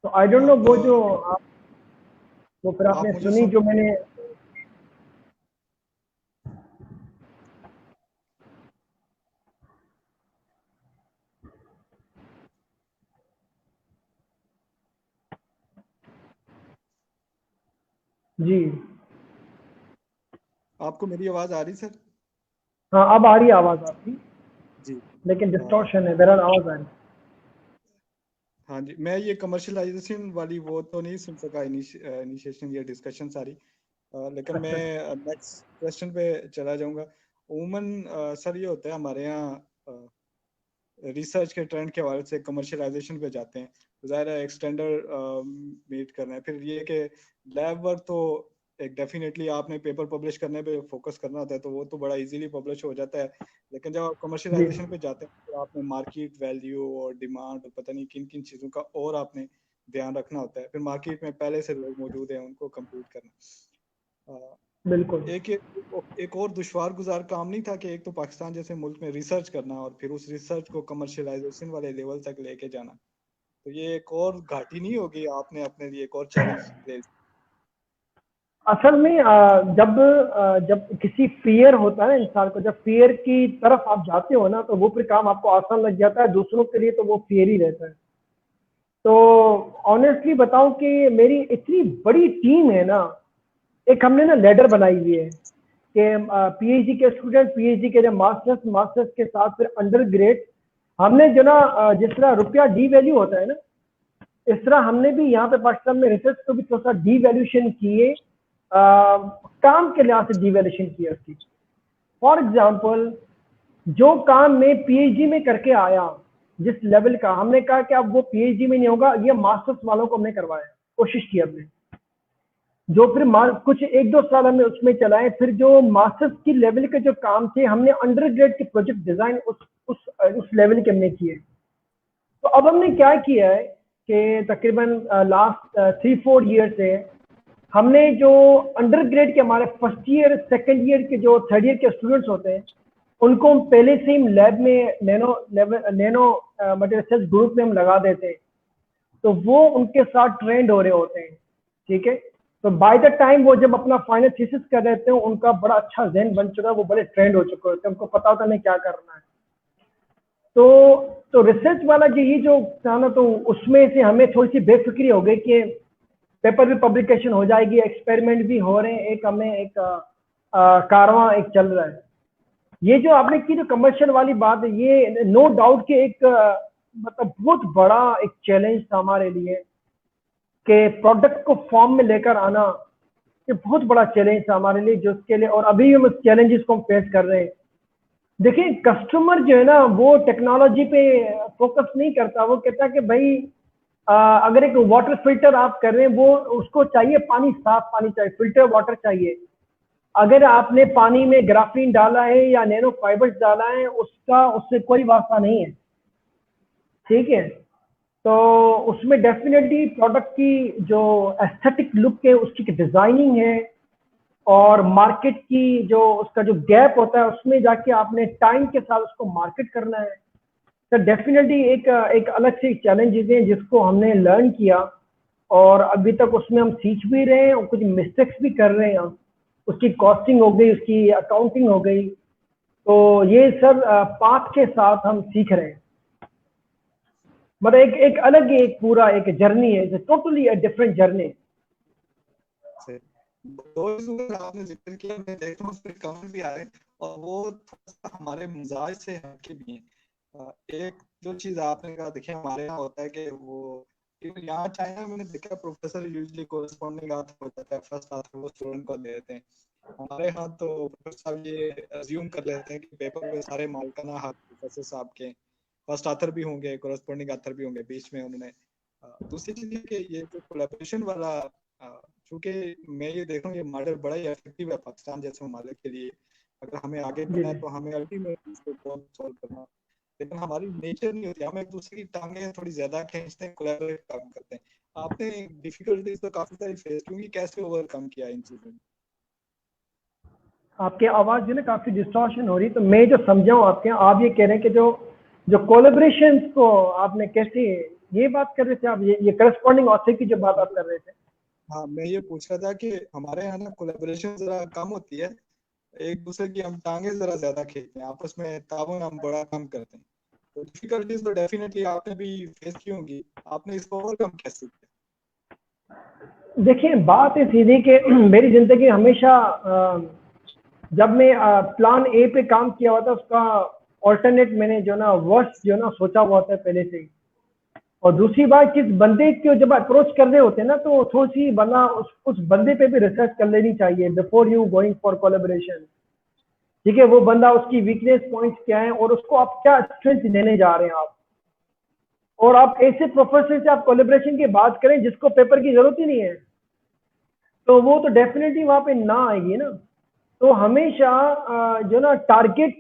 तो आई डोंट नो आप वो जो आप, वो फिर आपने आप मुझे सुनी सुन जो मैंने। जी आपको मेरी आवाज आ रही सर? हाँ, अब आ रही है आवाज आपकी, जी लेकिन अ, डिस्टॉर्शन है, बहरहाल आवाज आ रही है। हाँ जी, मैं ये कमर्शलाइजेशन वाली वो तो नहीं सुन सका, इनिशिएशन या डिस्कशन सारी, लेकिन अच्छा मैं नेक्स्ट क्वेश्चन पे चला जाऊंगा। उमूमन सर ये होता है हमारे यहाँ रिसर्च के ट्रेंड के हवाले से कमर्शियलाइजेशन पे जाते हैं, तो ज़ाहिर है एक स्टैंडर्ड मीट करना है। फिर ये कि लैब वर्क तो एक डेफिनेटली आपने पेपर पब्लिश करने पे फोकस करना होता है, तो वो तो बड़ा इजीली पब्लिश हो जाता है। लेकिन जब आप कमर्शियलाइजेशन पे जाते हैं तो आपने मार्केट वैल्यू और डिमांड और पता नहीं किन किन चीज़ों का और आपने ध्यान रखना होता है। फिर मार्केट में पहले से लोग मौजूद हैं, उनको कम्पीट करना। बिल्कुल। एक और दुश्वार गुजार काम नहीं था कि एक तो पाकिस्तान जैसे मुल्क में रिसर्च करना और फिर उस रिसर्च को कमर्शियलाइजेशन वाले लेवल तक लेके जाना, तो ये एक और घाटी नहीं होगी, आपने अपने लिए एक और चैलेंज ले। असल में जब किसी फियर होता है ना इंसान को, जब फियर की तरफ आप जाते हो ना, तो वो फिर काम आपको आसान लग जाता है, दूसरों के लिए तो वो फियर ही रहता है। तो ऑनेस्टली बताऊं कि मेरी इतनी बड़ी टीम है ना, एक हमने ना लेडर बनाई हुई है कि पीएचडी के स्टूडेंट, पीएचडी के जो मास्टर्स, मास्टर्स के साथ फिर अंडर ग्रेड, हमने जो ना जिस तरह रुपया डी वैल्यू होता है ना, इस तरह हमने भी यहाँ पे पाकिस्तान में रिसर्च को भी थोड़ा सा डी वैल्यूशन किए, काम के लिहाज से डी वैल्यूशन किया उसकी। फॉर एग्जाम्पल, जो काम मैं पीएचडी में करके आया जिस लेवल का, हमने कहा कि अब वो पीएचडी में नहीं होगा, ये मास्टर्स वालों को हमने करवाया, कोशिश की हमने, जो फिर कुछ 1-2 साल हमने उसमें चलाए। फिर जो मास्टर्स की लेवल के जो काम थे, हमने अंडर ग्रेड के प्रोजेक्ट डिजाइन उस लेवल के हमने किए। तो अब हमने क्या किया है कि तकरीबन लास्ट 3-4 ईयर से हमने जो अंडर ग्रेड के हमारे फर्स्ट ईयर, सेकंड ईयर के, जो थर्ड ईयर के स्टूडेंट्स होते हैं, उनको हम पहले से ही लैब में नैनो मटेरियल रिसर्च ग्रुप में हम लगा देते हैं, तो वो उनके साथ ट्रेंड हो रहे होते हैं। ठीक है, तो बाय द टाइम वो जब अपना फाइनल थीसिस कर रहे थे, उनका बड़ा अच्छा ज़हन बन चुका है, वो बड़े ट्रेंड हो चुके होते हैं, उनको पता होता है क्या करना है। तो रिसर्च वाला जो ये जो था ना, तो उसमें से हमें थोड़ी सी बेफिक्री हो गई कि पेपर भी पब्लिकेशन हो जाएगी, एक्सपेरिमेंट भी हो रहे हैं, एक हमें एक कारवां एक चल रहा है। ये जो आपने की जो कमर्शियल वाली बात है, ये नो डाउट कि एक मतलब बहुत बड़ा एक चैलेंज था हमारे लिए कि प्रोडक्ट को फॉर्म में लेकर आना, ये बहुत बड़ा चैलेंज था हमारे लिए, जो उसके लिए, और अभी हम उस चैलेंजेस को फेस कर रहे हैं। देखिए, कस्टमर जो है ना, वो टेक्नोलॉजी पे फोकस नहीं करता, वो कहता है कि भाई अगर एक वाटर फिल्टर आप कर रहे हैं, वो उसको चाहिए पानी, साफ पानी चाहिए, फिल्टर वाटर चाहिए। अगर आपने पानी में ग्राफीन डाला है या नैनो फाइबर्स डाला है, उसका उससे कोई वास्ता नहीं है। ठीक है, तो उसमें डेफिनेटली प्रोडक्ट की जो एस्थेटिक लुक है, उसकी डिजाइनिंग है, और मार्केट की जो उसका जो गैप होता है, उसमें जाके आपने टाइम के साथ उसको मार्केट करना है। तो डेफिनेटली एक अलग से चैलेंजेस हैं जिसको हमने लर्न किया, और अभी तक उसमें हम सीख भी रहे हैं और कुछ मिस्टेक्स भी कर रहे हैं। उसकी कॉस्टिंग हो गई, उसकी अकाउंटिंग हो गई, तो ये सब पाथ के साथ हम सीख रहे हैं। मतलब एक अलग एक पूरा एक जर्नी है, टोटली अ डिफरेंट जर्नी। दो चीज़ों का आपने जिक्र किया, मैं देख रहा हूँ उसपे कमेंट भी आ रहे हैं, और वो थोड़ा सा हमारे मिजाज से हटके भी हैं। एक जो चीज़ आपने कहा, देखिए हमारे यहाँ होता है कि वो यहाँ चाइना में मैंने देखा, प्रोफेसर यूजुअली कोरस्पॉन्डिंग आथर हो जाता है, फर्स्ट आथर वो स्टूडेंट को दे देते हैं। हमारे यहाँ तो प्रोफेसर साहब ये अज्यूम कर लेते हैं कि पेपर में सारे मालिकाना हक प्रोफेसर साहब के, फर्स्ट आथर भी होंगे, कोरस्पॉन्डिंग आथर भी होंगे, बीच में उन्होंने दूसरी चीज़ है कि ये जो कोलैबोरेशन वाला, चूंकि मैं ये देख रहा हूँ ये मॉडल बड़ा ही इफेक्टिव है पाकिस्तान जैसे ममालिक के लिए। अगर हमें आगे बढ़ना है तो हमें अल्टीमेटली इसको प्रॉब्लम सॉल्व करना, लेकिन हमारी नेचर नहीं होती, हम एक दूसरे की टांगें थोड़ी ज्यादा खींचते हैं, कोलैबोरेट काम करते हैं। आपने डिफिकल्टीज तो काफी सारी फेस की, कैसे ओवरकम किया इन चीजों में? आपकी आवाज जो है काफी डिस्टॉर्शन हो रही है, तो मैं जो समझा हूँ आपके, आप ये कह रहे हैं कि जो कोलैबोरेशन को आपने कैसे, ये बात कर रहे थे आप, ये करस्पॉन्डिंग ऑथर की जो बात आप कर रहे थे। हाँ, मैं ये पूछ रहा था कि हमारे यहाँ ना कोलैबोरेशन जरा कम होती है, एक दूसरे की हम टांगे जरा ज्यादा खींचते हैं, आपस में ताउन हम बड़ा कम करते हैं। तो डिफिकल्टीज तो डेफिनेटली आपने भी फेस की होंगी, आपने इसको ओवरकम कैसे किया? देखिए, बात है सीधी कि मेरी जिंदगी हमेशा जब मैं प्लान ए पे काम किया हुआ था, उसका ऑल्टरनेट मैंने जो ना वर्स्ट जो ना सोचा हुआ था पहले से ही। और दूसरी बात, किस बंदे को जब अप्रोच कर रहे होते हैं ना, तो थोड़ी सी बना उस बंदे पे भी रिसर्च कर लेनी चाहिए before you going for collaboration. ठीक है, वो बंदा उसकी वीकनेस पॉइंट्स क्या है और उसको आप क्या स्ट्रेंथ देने जा रहे हैं आप। और आप ऐसे प्रोफेसर से आप कोलेब्रेशन की बात करें जिसको पेपर की जरूरत ही नहीं है, तो वो तो डेफिनेटली वहां पे ना आएगी ना। तो हमेशा जो ना टारगेट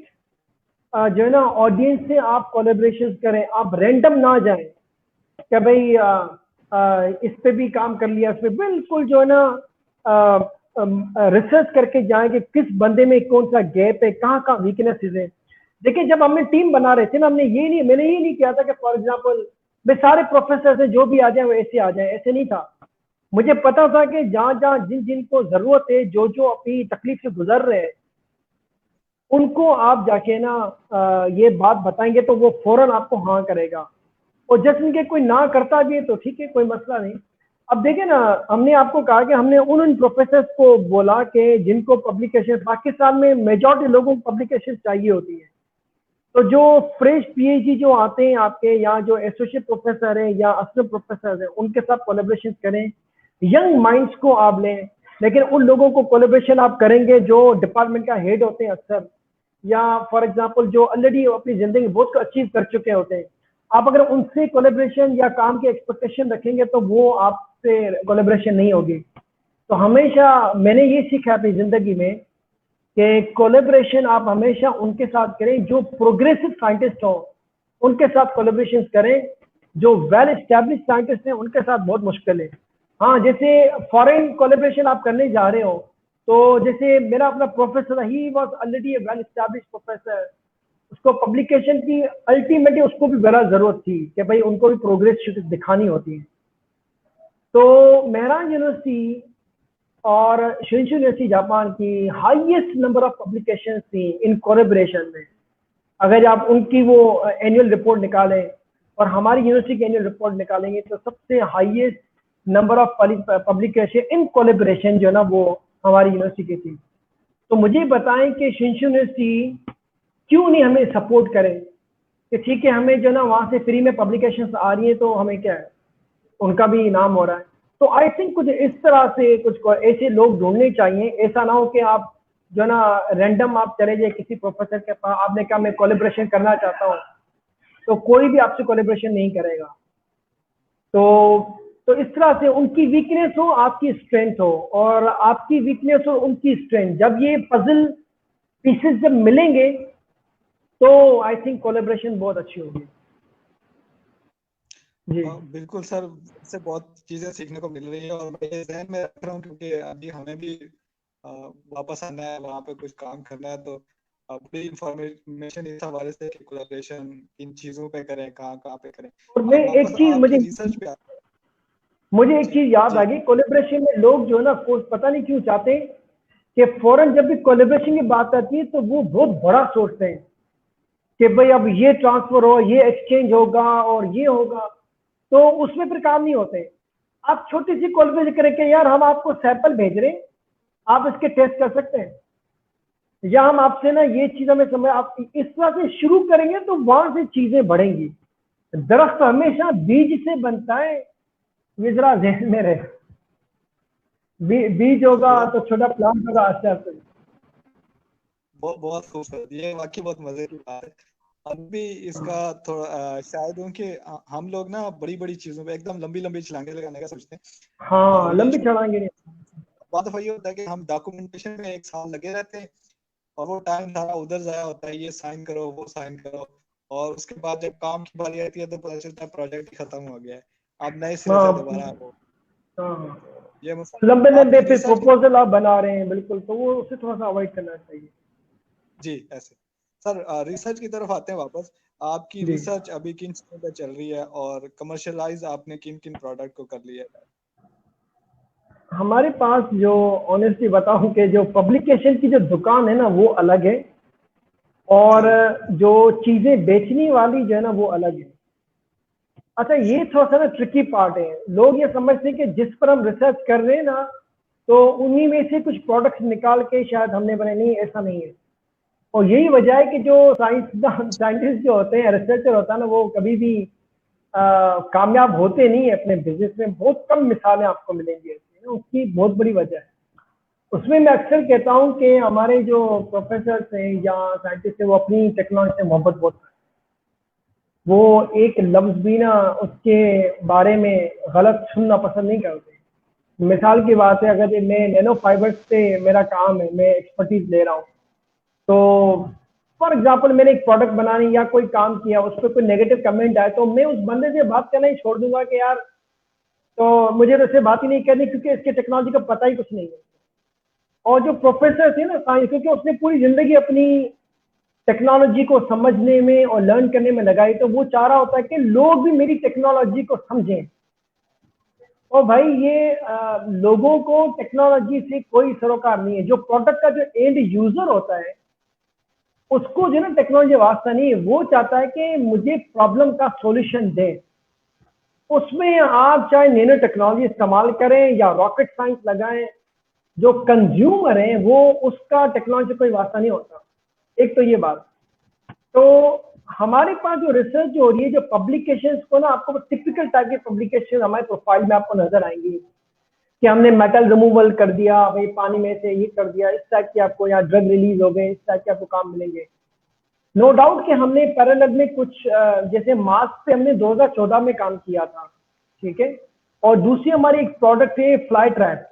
जो है ना ऑडियंस से आप कोलेब्रेशन करें, आप रैंडम ना जाएं कि भाई इस पे भी काम कर लिया, इस पे बिल्कुल जो है ना रिसर्च करके जाएं कि किस बंदे में कौन सा गैप है, कहाँ कहाँ वीकनेसेस है। देखिए जब हमने टीम बना रहे थे ना, मैंने ये नहीं किया था कि फॉर एग्जांपल मैं सारे प्रोफेसर से जो भी आ जाए वो ऐसे आ जाए, ऐसे नहीं था। मुझे पता था कि जहां जहां जिन जिन को जरूरत है, जो जो अपनी तकलीफ से गुजर रहे हैं, उनको आप जाके ना ये बात बताएंगे तो वो फौरन आपको हाँ करेगा। और जस्ट इनके कोई ना करता भी है तो ठीक है, कोई मसला नहीं। अब देखिए ना, हमने आपको कहा कि हमने उन प्रोफेसर को बोला कि जिनको पब्लिकेशन, पाकिस्तान में मेजॉरिटी लोगों को पब्लिकेशन चाहिए होती है, तो जो फ्रेश पीएचडी जो आते हैं आपके यहाँ, जो एसोसिएट प्रोफेसर हैं या असिस्टेंट प्रोफेसर हैं, उनके साथ कोलेब्रेशन करें, यंग माइंड्स को आप लें। लेकिन उन लोगों को कोलेब्रेशन आप करेंगे जो डिपार्टमेंट का हेड होते हैं अक्सर, या फॉर एग्जांपल जो ऑलरेडी अपनी जिंदगी बहुत अचीव कर चुके होते हैं, आप अगर उनसे कोलेब्रेशन या काम की एक्सपेक्टेशन रखेंगे तो वो आपसे कोलेब्रेशन नहीं होगी। तो हमेशा मैंने ये सीखा अपनी जिंदगी में कि कोलेब्रेशन आप हमेशा उनके साथ करें जो प्रोग्रेसिव साइंटिस्ट हो, उनके साथ कोलेब्रेशन करें। जो वेल एस्टेब्लिश साइंटिस्ट हैं उनके साथ बहुत मुश्किल है। हाँ, जैसे फॉरेन कोलेब्रेशन आप करने जा रहे हो, तो जैसे मेरा अपना professor, he was already A well establish professor, उसको पब्लिकेशन की अल्टीमेटली उसको भी बड़ा जरूरत थी कि भाई उनको भी प्रोग्रेस दिखानी होती है। तो मेहरान यूनिवर्सिटी और शिंशु यूनिवर्सिटी जापान की हाईएस्ट नंबर ऑफ पब्लिकेशन थी इन कोलैबोरेशन में। अगर आप उनकी वो एनुअल रिपोर्ट निकालें और हमारी यूनिवर्सिटी की एनुअल रिपोर्ट निकालेंगे तो सबसे highest number of publication in collaboration जो है ना वो हमारी यूनिवर्सिटी की थी। तो मुझे बताएं कि शिंशु यूनिवर्सिटी क्यों नहीं हमें सपोर्ट करें कि ठीक है, हमें जो ना वहां से फ्री में पब्लिकेशन आ रही है तो हमें क्या है, उनका भी इनाम हो रहा है। तो आई थिंक कुछ इस तरह से कुछ ऐसे लोग ढूंढने चाहिए। ऐसा ना हो कि आप जो ना रैंडम आप चले जाए किसी प्रोफेसर के पास, आपने कहा मैं कोलैबोरेशन करना चाहता हूँ, तो कोई भी आपसे कोलैबोरेशन नहीं करेगा। तो इस तरह से उनकी वीकनेस हो, आपकी स्ट्रेंथ हो, और आपकी वीकनेस हो, उनकी स्ट्रेंथ, जब ये पजल पीसेस जब मिलेंगे तो आई थिंक कोलैबोरेशन बहुत अच्छी होगी। जी बिल्कुल सर, इससे बहुत चीजें सीखने को मिल रही है और मैं ये ध्यान में रख रहा हूँ क्योंकि अभी हमें भी वापस आना है, वहाँ पे कुछ काम करना है। तो बड़ी इंफॉर्मेशन इस हवाले से कि कोलैबोरेशन किन चीजों पे करें, कहाँ कहाँ पे करें। और मैं एक वापस चीज आपकी रिसर्च पे मुझे एक जी चीज याद आ जी गई। कोलैबोरेशन में लोग जो है ना पता नहीं क्यों चाहते हैं कि फौरन जब भी कोलैबोरेशन की बात आती है तो वो बहुत बड़ा सोचते हैं कि भाई अब ये ट्रांसफर हो, ये एक्सचेंज होगा और ये होगा, तो उसमें फिर काम नहीं होते। आप छोटी सी कोलैबोरेशन करें कि यार हम आपको सैंपल भेज रहे हैं, आप इसके टेस्ट कर सकते हैं, या हम आपसे ना ये चीज हमें समझ, आप इस तरह से शुरू करेंगे तो वहां से चीजें बढ़ेंगी। दरख्त हमेशा बीज से बनता है, ये जरा ध्यान में रहे। बीज होगा बहुत तो छोटा प्लांट होगा, आस्ते आस्ते। बहुत खूबसूरत, ये वाकई बहुत मजे की बात है। हम भी इसका थोड़ा शायद उनके हम लोग ना बड़ी बड़ी चीजों पे एकदम लंबी लंबी छलांगे लगाने का सोचते हैं हाँ, और ये लंबी छलांगे नहीं। बात वही होता है कि हम डॉक्यूमेंटेशन में एक साल लगे रहते हैं और वो टाइम सारा उधर जाया होता है, ये साइन करो वो साइन करो, और उसके बाद जब काम की बारी आती है तो पता चलता है प्रोजेक्ट ही खत्म हो गया है, अब नए सिरे से हाँ दोबारा वो हाँ, ये मसला। लंबे लंबे आपकी फिर रिसर्च प्रपोजल आप बना रहे हैं, बिल्कुल, तो वो उसे थोड़ा सा अवॉइड करना चाहिए। जी ऐसे सर, रिसर्च की तरफ आते हैं वापस। आपकी जी, रिसर्च अभी किन चीजों पे चल रही है और कमर्शियलाइज आपने किन किन प्रोडक्ट को कर लिया है? हमारे पास जो ऑनेस्टली बताऊं कि जो पब्लिकेशन की जो दुकान है ना वो अलग है, और जी जो चीजें बेचने वाली जो है ना वो अलग है। अच्छा, ये थोड़ा सा ना ट्रिकी पार्ट है। लोग ये समझते हैं कि जिस पर हम रिसर्च कर रहे हैं ना, तो उन्हीं में से कुछ प्रोडक्ट्स निकाल के शायद हमने बनाए। नहीं, ऐसा नहीं है। और यही वजह है कि जो साइंटिस्ट जो होते हैं, रिसर्चर होता है ना, वो कभी भी कामयाब होते नहीं है अपने बिजनेस में। बहुत कम मिसालें आपको मिलेंगी ऐसी ना, उसकी बहुत बड़ी वजह है। उसमें मैं अक्सर कहता हूँ कि हमारे जो प्रोफेसर हैं या साइंटिस्ट हैं वो अपनी टेक्नोलॉजी से मोहब्बत बहुत करते हैं। वो एक लफ्ज भी ना उसके बारे में गलत सुनना पसंद नहीं करते। मिसाल की बात है, अगर ये मैं नैनो फाइबर्स से मेरा काम है, मैं एक्सपर्टीज ले रहा हूँ, तो फॉर एग्जाम्पल मैंने एक प्रोडक्ट बनानी या कोई काम किया, उस पर कोई नेगेटिव कमेंट आए तो मैं उस बंदे से बात करना ही छोड़ दूंगा कि यार, तो मुझे तो इससे बात ही नहीं करनी, क्योंकि इसके टेक्नोलॉजी का पता ही कुछ नहीं है। और जो प्रोफेसर थे ना साइंस, क्योंकि उसने पूरी जिंदगी अपनी टेक्नोलॉजी को समझने में और लर्न करने में लगाई, तो वो चाह रहा होता है कि लोग भी मेरी टेक्नोलॉजी को समझें। और भाई ये लोगों को टेक्नोलॉजी से कोई सरोकार नहीं है। जो प्रोडक्ट का जो एंड यूजर होता है उसको जो ना टेक्नोलॉजी वास्ता नहीं है, वो चाहता है कि मुझे प्रॉब्लम का सॉल्यूशन दे। उसमें आप चाहे नैनो टेक्नोलॉजी इस्तेमाल करें या रॉकेट साइंस लगाएं, जो कंज्यूमर है वो उसका टेक्नोलॉजी कोई वास्ता नहीं होता। एक तो ये बात। तो हमारे पास जो रिसर्च हो रही है, जो पब्लिकेशंस को ना, आपको टिपिकल टाइप के पब्लिकेशन हमारे प्रोफाइल में आपको नजर आएंगी कि हमने मेटल रिमूवल कर दिया भाई, पानी में से ये कर दिया, इस टाइप की आपको, या ड्रग रिलीज हो गए, इस टाइप के आपको काम मिलेंगे। नो डाउट कि हमने पैरेलल में कुछ जैसे मास्क पे हमने 2014 में काम किया था, ठीक है। और दूसरी हमारी एक प्रोडक्ट है फ्लाई ट्रैप।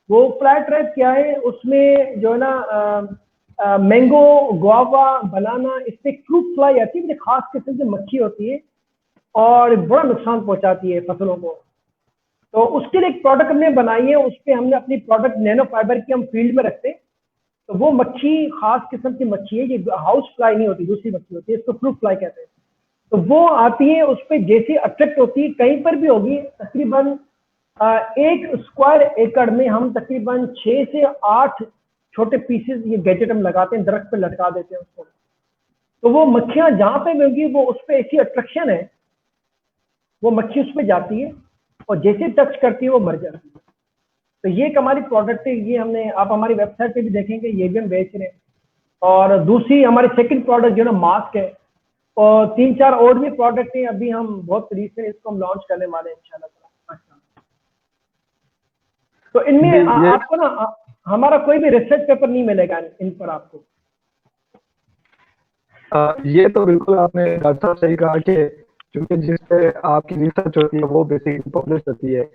वो फ्लाई ट्रैप क्या है, उसमें जो है ना मैंगो, गुआवा, बनाना, इससे फ्रूट फ्लाई आती है, मुझे खास किस्म की मक्खी होती है और बड़ा नुकसान पहुंचाती है फसलों को। तो उसके लिए एक प्रोडक्ट हमने बनाई है, उस पर हमने अपनी प्रोडक्ट नैनो फाइबर की हम फील्ड में रखते हैं। तो वो मक्खी खास किस्म की मक्खी है, ये हाउस फ्लाई नहीं होती, दूसरी मक्खी होती है, इसको फ्रूट फ्लाई कहते हैं। तो वो आती है, उस पर जैसे अट्रैक्ट होती है, कहीं पर भी होगी, तकरीबन 1 स्क्वायर एकड़ में हम तकरीबन 6 से 8 छोटे पीसेस ये गैजेट हम लगाते हैं, दरख्त पे लटका देते हैं उसको। तो वो मक्खियां जहां पे भी होंगी, वो उस पर ऐसी अट्रैक्शन है, वो मक्खी उस पर जाती है और जैसे टच करती है वो मर जाती है। तो ये एक हमारी प्रोडक्ट है, ये हमने, आप हमारी वेबसाइट पे भी देखेंगे, ये भी हम बेच रहे हैं। और दूसरी हमारी सेकंड प्रोडक्ट जो है ना मास्क है, और 3-4 और भी प्रोडक्ट हैं, अभी हम बहुत रिसेंट इसको हम लॉन्च करने वाले हैं इंशाल्लाह। तो इनमें ये आपको ना हमारा कोई भी रिसर्च पेपर नहीं मिलेगा इन पर आपको। ये तो बिल्कुल आपने डॉक्टर साहब सही कहा कि क्योंकि जिस पे आपकी रिसर्च होती है वो बेसिकली पब्लिश होती है,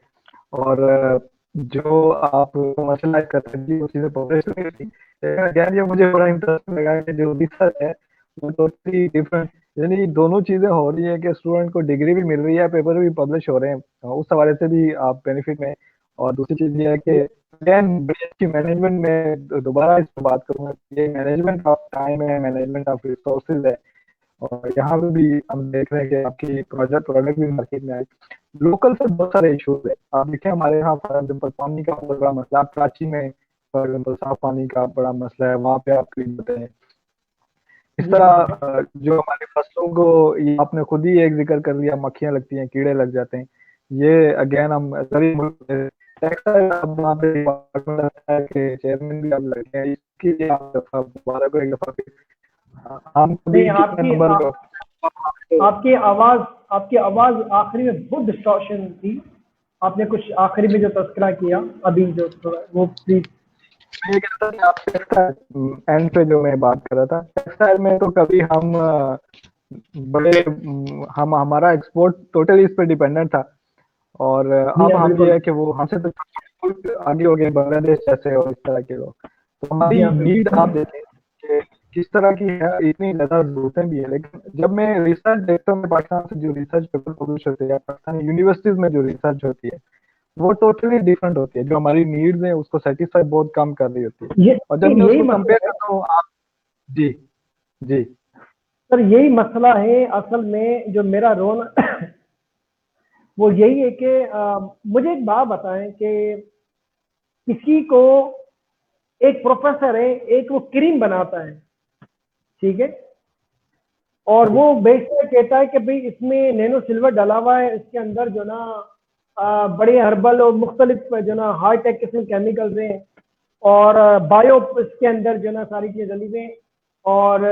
और जो आप कमर्शलाइज करते हैं वो चीज़ें पब्लिश नहीं होती। लेकिन अगेन ये मुझे बड़ा इंटरेस्टिंग लगा कि जो रिसर्च है वो टोटली डिफरेंट, यानी दोनों चीज़ें हो रही है कि स्टूडेंट को डिग्री भी मिल रही है, पेपर भी पब्लिश हो रहे हैं, उस हवाले से भी आप बेनिफिट में। और दूसरी चीज़ ये है कि अगेन की मैनेजमेंट में दोबारा इस पर बात करूंगा, ये मैनेजमेंट ऑफ टाइम है, मैनेजमेंट ऑफ रिसोर्सेज है। और यहाँ पे भी हम देख रहे हैं कि आपकी प्रोडक्ट भी मार्केट में आए। लोकल से बहुत सारे इशूज है, आप देखें हमारे यहाँ फॉर एग्जाम्पल पानी का बहुत बड़ा मसला, आप कराची में फॉर एग्जाम्पल साफ पानी का बड़ा मसला है, वहाँ पे आप क्लीन होते हैं। इस तरह जो हमारी फसलों को, ये आपने खुद ही एक जिक्र कर लिया, मक्खियां लगती हैं, कीड़े लग जाते हैं। ये अगेन हम गरीब मुल्क टेक्सटाइल, अब वहाँ पे डिपार्टमेंट है कि चेयरमैन भी आप लगे हैं, इसके लिए आप दफा दोबारा को एक दफा हम नहीं, कितने नंबर आपकी आवाज आखिरी में बहुत डिस्टॉर्शन थी। आपने कुछ आखिरी में जो तस्करा किया अभी, जो थोड़ा वो प्लीज। ये कहता था कि आप टेक्सटाइल एंड पे जो मैं बात कर रहा था, टेक्सटाइल में तो कभी हम बड़े हम हमारा एक्सपोर्ट टोटली इस पे डिपेंडेंट था। और अब हम ये है कि वो हमसे तो आगे हो गए, बांग्लादेश जैसे और इस तरह के लोग। तो हमारी नीड आप देखें कि किस तरह की है, इतनी ज्यादा जरूरतें भी है। लेकिन जब मैं रिसर्च देखता हूँ पाकिस्तान से, जो रिसर्च पेपर पब्लिश होते हैं पाकिस्तानी यूनिवर्सिटीज में, जो रिसर्च होती है वो टोटली डिफरेंट होती है, जो हमारी नीड्स हैं उसको सेटिस्फाई बहुत कम कर रही होती है। और जब मैं उसको कंपेयर करता हूँ आप, जी जी सर, यही मसला है असल में, जो मेरा रोल वो यही है कि मुझे एक बात बताएं कि किसी को, एक प्रोफेसर है, एक वो क्रीम बनाता है, ठीक है, और वो बेसिकली कहता है कि भाई इसमें नैनो सिल्वर डाला हुआ है, इसके अंदर जो ना बड़े हर्बल और मुख्तलिफ जो ना हाई टेक किस्म केमिकल्स हैं, और बायो इसके अंदर जो ना सारी चीजें डली हुई हैं। और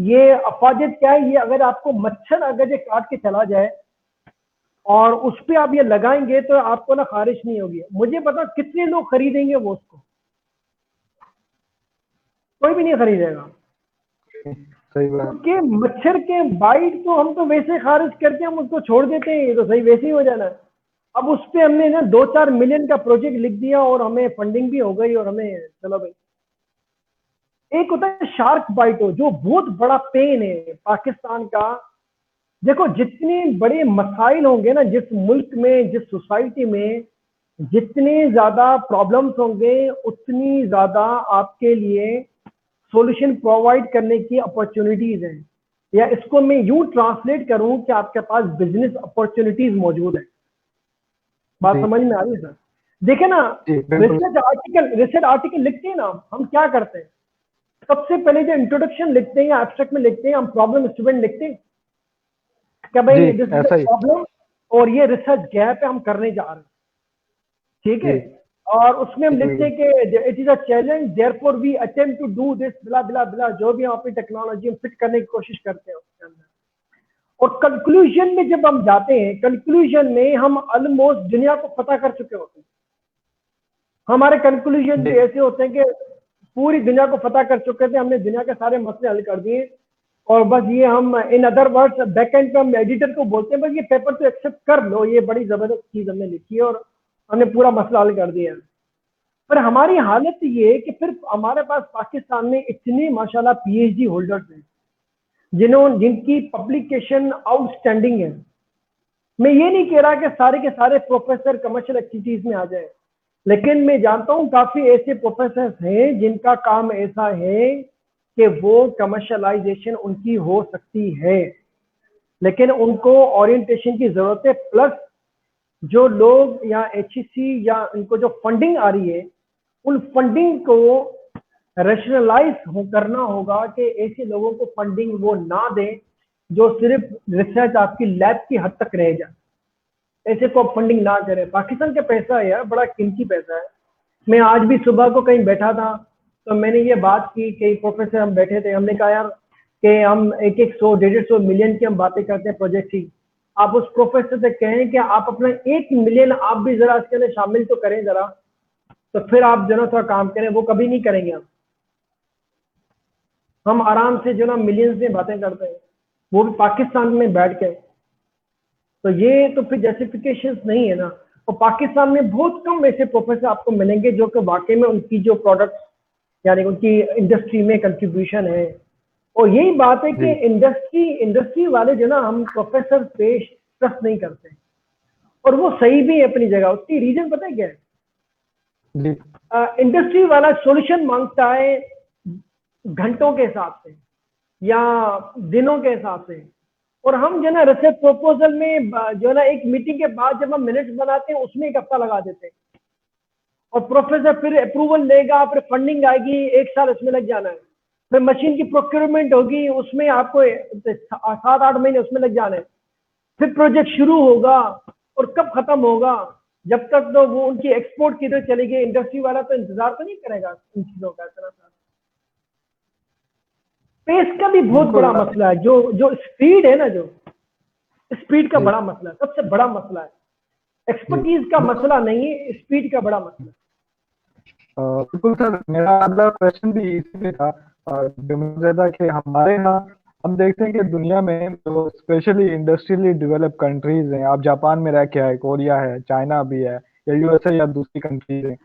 ये अफाजत क्या है, ये अगर आपको मच्छर अगर ये काट के चला जाए और उस पर आप ये लगाएंगे तो आपको ना खारिश नहीं होगी। मुझे पता कितने लोग खरीदेंगे वो उसको, कोई भी नहीं खरीदेगा, सही बात। क्योंकि मच्छर के बाइट तो हम तो वैसे खारिज करके हम उसको छोड़ देते हैं, ये तो सही वैसे ही हो जाना है। अब उस पे हमने ना 2-4 मिलियन का प्रोजेक्ट लिख दिया और हमें फंडिंग भी हो गई और हमें चलो भाई। एक होता है शार्क बाइट हो, जो बहुत बड़ा पेन है पाकिस्तान का। देखो जितने बड़े मसाइल होंगे ना जिस मुल्क में, जिस सोसाइटी में, जितने ज्यादा प्रॉब्लम्स होंगे उतनी ज्यादा आपके लिए सॉल्यूशन प्रोवाइड करने की अपॉर्चुनिटीज हैं। या इसको मैं यूं ट्रांसलेट करूं कि आपके पास बिजनेस अपॉर्चुनिटीज मौजूद है। बात जी समझ में आ रही है सर? देखे ना, जी बिल्कुल। रिसर्च आर्टिकल लिखते हैं ना, हम क्या करते हैं, सबसे पहले जो इंट्रोडक्शन लिखते हैं या एब्स्ट्रैक्ट में लिखते हैं, हम प्रॉब्लम स्टेटमेंट लिखते हैं कि जी भाई दिस इज द ऐसा ही। प्रॉब्लम और ये रिसर्च गैप है, हम करने जा रहे हैं, ठीक है। जी और उसमें हम जी लिखते हैं बिल्कुल। कि it is a challenge therefore we attempt to do this blah blah बिला, जो भी हम अपनी टेक्नोलॉजी हम फिट करने की कोशिश करते हैं उसके अंदर। और कंक्लूजन में जब हम जाते हैं, कंक्लूजन में हम ऑलमोस्ट दुनिया को पता कर चुके होते हैं। हमारे कंक्लूजन भी जी ऐसे होते हैं कि पूरी दुनिया को पता कर चुके थे, हमने दुनिया के सारे मसले हल कर दिए और बस ये हम इन अदर वर्ड्स बैकएंड पे हम एडिटर को बोलते हैं बस ये पेपर तो एक्सेप्ट कर लो, ये बड़ी जबरदस्त चीज हमने लिखी है और हमने पूरा मसला हल कर दिया है। पर हमारी हालत ये है कि फिर हमारे पास पाकिस्तान में इतने माशाल्लाह पीएचडी होल्डर्स हैं जिनकी पब्लिकेशन आउटस्टैंडिंग है। मैं ये नहीं कह रहा कि सारे के सारे प्रोफेसर कमर्शियल एक्टिविटीज में आ जाए, लेकिन मैं जानता हूं काफी ऐसे प्रोफेसर हैं जिनका काम ऐसा है कि वो कमर्शलाइजेशन उनकी हो सकती है, लेकिन उनको ओरिएंटेशन की जरूरत है। प्लस जो लोग या एचईसी या इनको जो फंडिंग आ रही है, उन फंडिंग को रैशनलाइज करना होगा कि ऐसे लोगों को फंडिंग वो ना दें जो सिर्फ रिसर्च आपकी लैब की हद तक रह जाए, ऐसे को फंडिंग ना करें। पाकिस्तान का पैसा है यार, बड़ा कीमती पैसा है। मैं आज भी सुबह को कहीं बैठा था तो मैंने ये बात की, कई प्रोफेसर हम बैठे थे, हमने कहा यार कि हम 100 150 मिलियन की हम बातें करते हैं प्रोजेक्ट की, आप उस प्रोफेसर से कहें कि आप अपना 1 मिलियन आप भी जरा इसके अंदर शामिल तो करें जरा, तो फिर आप जो ना थोड़ा काम करें। वो कभी नहीं करेंगे। हम आराम से जो ना मिलियंस में बातें करते हैं, वो भी पाकिस्तान में बैठ के। तो ये तो फिर जस्टिफिकेशन नहीं है ना। और पाकिस्तान में बहुत कम ऐसे प्रोफेसर आपको मिलेंगे जो कि वाकई में उनकी जो प्रोडक्ट यानी उनकी इंडस्ट्री में कंट्रीब्यूशन है। और यही बात है कि जी इंडस्ट्री वाले जो ना हम प्रोफेसर पे ट्रस्ट नहीं करते, और वो सही भी है अपनी जगह। उसकी रीजन पता है क्या है? जी इंडस्ट्री वाला सॉल्यूशन मांगता है घंटों के हिसाब से या दिनों के हिसाब से, और हम जो ना रिसर्च प्रपोजल में जो ना एक मीटिंग के बाद जब हम मिनट्स बनाते हैं उसमें 1 हफ्ता लगा देते हैं, और प्रोफेसर फिर अप्रूवल लेगा, फिर फंडिंग आएगी, 1 साल उसमें लग जाना है। फिर मशीन की प्रोक्योरमेंट होगी, उसमें आपको 7-8 महीने उसमें लग जाने। फिर प्रोजेक्ट शुरू होगा और कब खत्म होगा, जब तक तो वो उनकी एक्सपोर्ट किधर चली गई। इंडस्ट्री वाला तो इंतजार तो नहीं करेगा इन चीजों का इतना सा। पेस का भी बहुत बड़ा बिल्कुल। मसला है, जो जो स्पीड है ना, जो स्पीड का जी बड़ा मसला है, सबसे बड़ा मसला है। जी एक्सपर्टीज का बिल्कुल। मसला नहीं है, स्पीड का बड़ा मसला है। बिल्कुल सर, मेरा अगला क्वेश्चन भी इसी पे था। जो मुझे था कि हमारे यहाँ हम देखते हैं कि दुनिया में जो स्पेशली इंडस्ट्रियली डेवलप कंट्रीज हैं, आप जापान में रह के आए, कोरिया है, चाइना भी है, या यूएसए या दूसरी कंट्रीज हैं,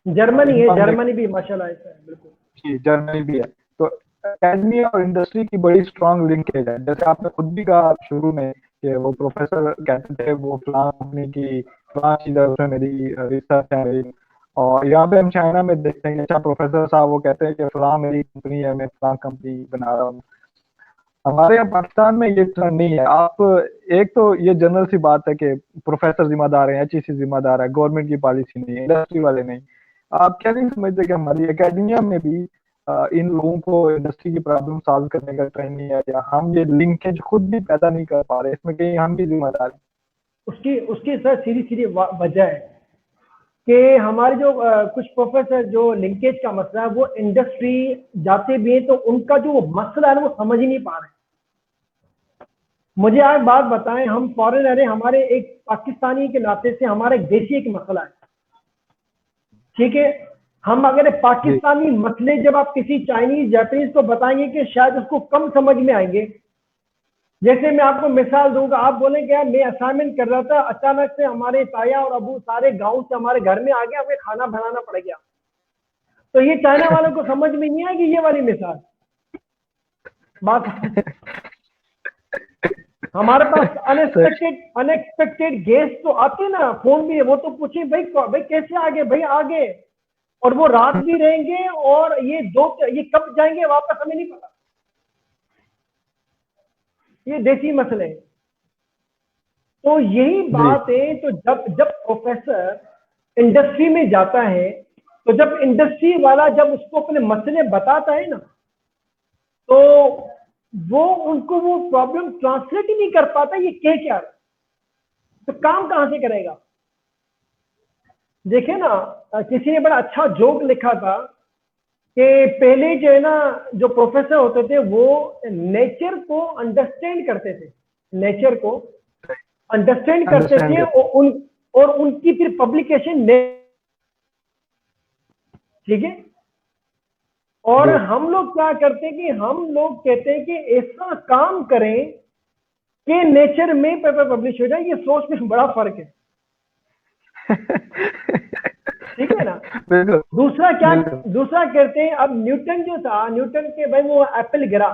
जर्मनी है, इनको हम जर्मनी भी माशाल्लाह ऐसा है बिल्कुल। जी जर्मनी भी है। तो एकेडमिया और इंडस्ट्री की बड़ी स्ट्रांग लिंकेज है। जैसे आपने खुद भी कहा शुरू में कि वो प्रोफेसर कहते थे वो फलां कंपनी की फलां चीज है, उसमें मेरी रिसर्च है मेरी। और यहाँ पे हम चाइना में देखते हैं कि अच्छा प्रोफेसर साहब वो कहते हैं कि फलां मेरी कंपनी है, मैं फलां कंपनी बना रहा हूँ। हमारे यहाँ पाकिस्तान में ये ट्रेंड नहीं है। आप एक तो ये जनरल सी बात है कि प्रोफेसर जिम्मेदार है, एचईसी जिम्मेदार है, गवर्नमेंट की पॉलिसी नहीं है, इंडस्ट्री वाले नहीं। आप क्या नहीं समझते कि हमारी एकेडमिया में भी इन लोगों को इंडस्ट्री की प्रॉब्लम सॉल्व करने का ट्रेंड नहीं है, या हम ये लिंकेज खुद भी पैदा नहीं कर पा रहे, इसमें कहीं हम भी जिम्मेदार हैं? उसकी उसकी सर सीधी सीधी वजह है कि हमारे जो कुछ प्रोफेसर जो लिंकेज का मसला है, वो इंडस्ट्री जाते भी हैं तो उनका जो मसला है वो समझ ही नहीं पा रहे। मुझे आज बात बताएं, हम फॉरेनर हैं, हमारे एक पाकिस्तानी के नाते से हमारा एक देशी एक मसला है, ठीक है। हम अगर जी पाकिस्तानी मसले जब आप किसी चाइनीज जापानीज को बताएंगे कि शायद उसको कम समझ में आएंगे। जैसे मैं आपको मिसाल दूंगा, आप बोलेंगे यार मैं असाइनमेंट कर रहा था, अचानक से हमारे ताया और अबू सारे गांव से हमारे घर में आ गए, हमें खाना बनाना पड़ गया। तो ये चाइना वालों को समझ में नहीं आएगी ये वाली मिसाल बात। हमारे पास सही अनएक्सपेक्टेड गेस्ट तो आते ना फोन भी, वो तो पूछे भाई भाई कैसे आ गए, भाई आ गए, और वो रात भी रहेंगे और ये कब जाएंगे वापस हमें नहीं पता। ये देसी मसले हैं। तो यही जी बात है। तो जब प्रोफेसर इंडस्ट्री में जाता है, तो जब इंडस्ट्री वाला जब उसको अपने मसले बताता है ना, तो वो उनको वो प्रॉब्लम ट्रांसलेट ही नहीं कर पाता ये कह क्या रहा है। तो काम कहां से करेगा? देखे ना, किसी ने बड़ा अच्छा जोक लिखा था कि पहले जो है ना, जो प्रोफेसर होते थे वो नेचर को अंडरस्टैंड करते थे, नेचर को अंडरस्टैंड करते अंडरस्टैंड थे, कर और उनकी फिर पब्लिकेशन, ठीक है। और जी हम लोग क्या करते हैं कि हम लोग कहते हैं कि ऐसा काम करें कि नेचर में पेपर पब्लिश हो जाए। ये सोच में बड़ा फर्क है, ठीक है ना। बिल्कुल बिल्कुल दूसरा कहते हैं, अब न्यूटन जो था, न्यूटन के भाई वो एप्पल गिरा,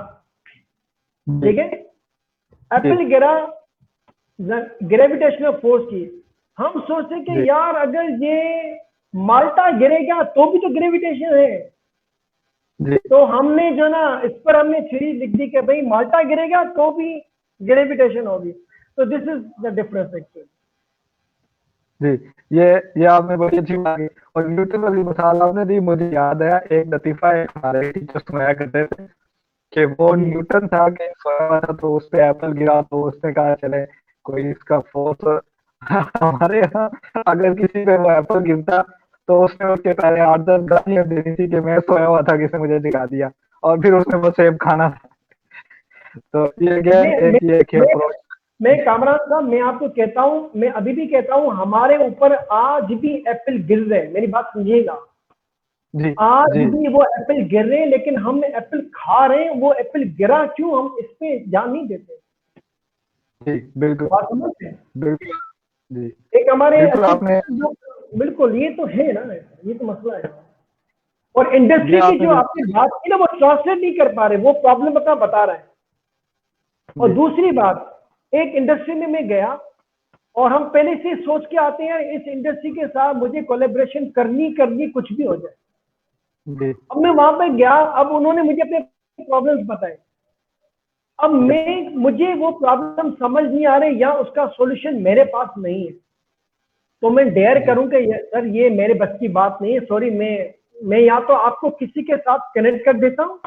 जी ठीक है, जी एप्पल गिरा ग्रेविटेशनल फोर्स की। हम सोचते कि जी यार अगर ये माल्टा गिरेगा तो भी तो ग्रेविटेशन है। जी तो हमने जो ना इस पर हमने थ्योरी लिख दी कि भाई माल्टा गिरेगा तो भी ग्रेविटेशन होगी। तो this is the difference actually. जी ये आपने बड़ी अच्छी बात की। और न्यूटन वाली मिसाल आपने दी, मुझे याद आया एक लतीफा, एक हमारे टीचर सुनाया करते थे कि वो जी न्यूटन था कि सोया हुआ था तो उस पे एप्पल गिरा, तो उसने कहा चले कोई इसका फोर्स हमारे यहाँ अगर किसी पे वो एप्पल गिरता तो उसने उसके पहले 8-10 गालियां देनी थी कि मैं सोया हुआ था, किसी मुझे जगा दिया, और फिर उसने वो सेब खाना था। तो ये अगेन मैं मैं एक ये मैं अप्रोच। मैं कामरान साहब, मैं आपको कहता हूं, मैं अभी भी कहता हूं, हमारे ऊपर आज भी एप्पल गिर रहे हैं, मेरी बात सुनिएगा। जी आज जी भी वो एप्पल गिर रहे हैं, लेकिन हम एप्पल खा रहे हैं। वो एप्पल गिरा क्यों, हम इस पे ध्यान नहीं देते। जी बिल्कुल बात समझते हैं। बिल्कुल जी एक हमारे बिल्कुल अच्छे आपने जो, बिल्कुल ये तो है ना, ये तो मसला है। और ये इंडस्ट्री की आपने जो आपने बात की ना, वो ट्रांसलेट नहीं कर पा रहे, वो प्रॉब्लम बता रहा है। और जी दूसरी बात, एक इंडस्ट्री में मैं गया और हम पहले से सोच के आते हैं इस इंडस्ट्री के साथ मुझे कोलैबोरेशन करनी कुछ भी हो जाए। जी अब मैं वहां पे गया, अब उन्होंने मुझे अपने प्रॉब्लम्स बताए। अब मुझे वो प्रॉब्लम समझ नहीं आ रहे या उसका सॉल्यूशन मेरे पास नहीं है। तो मैं डेयर जी करूं कि सर ये मेरे बस की बात नहीं है, सॉरी, मैं या तो आपको किसी के साथ कनेक्ट कर देता हूं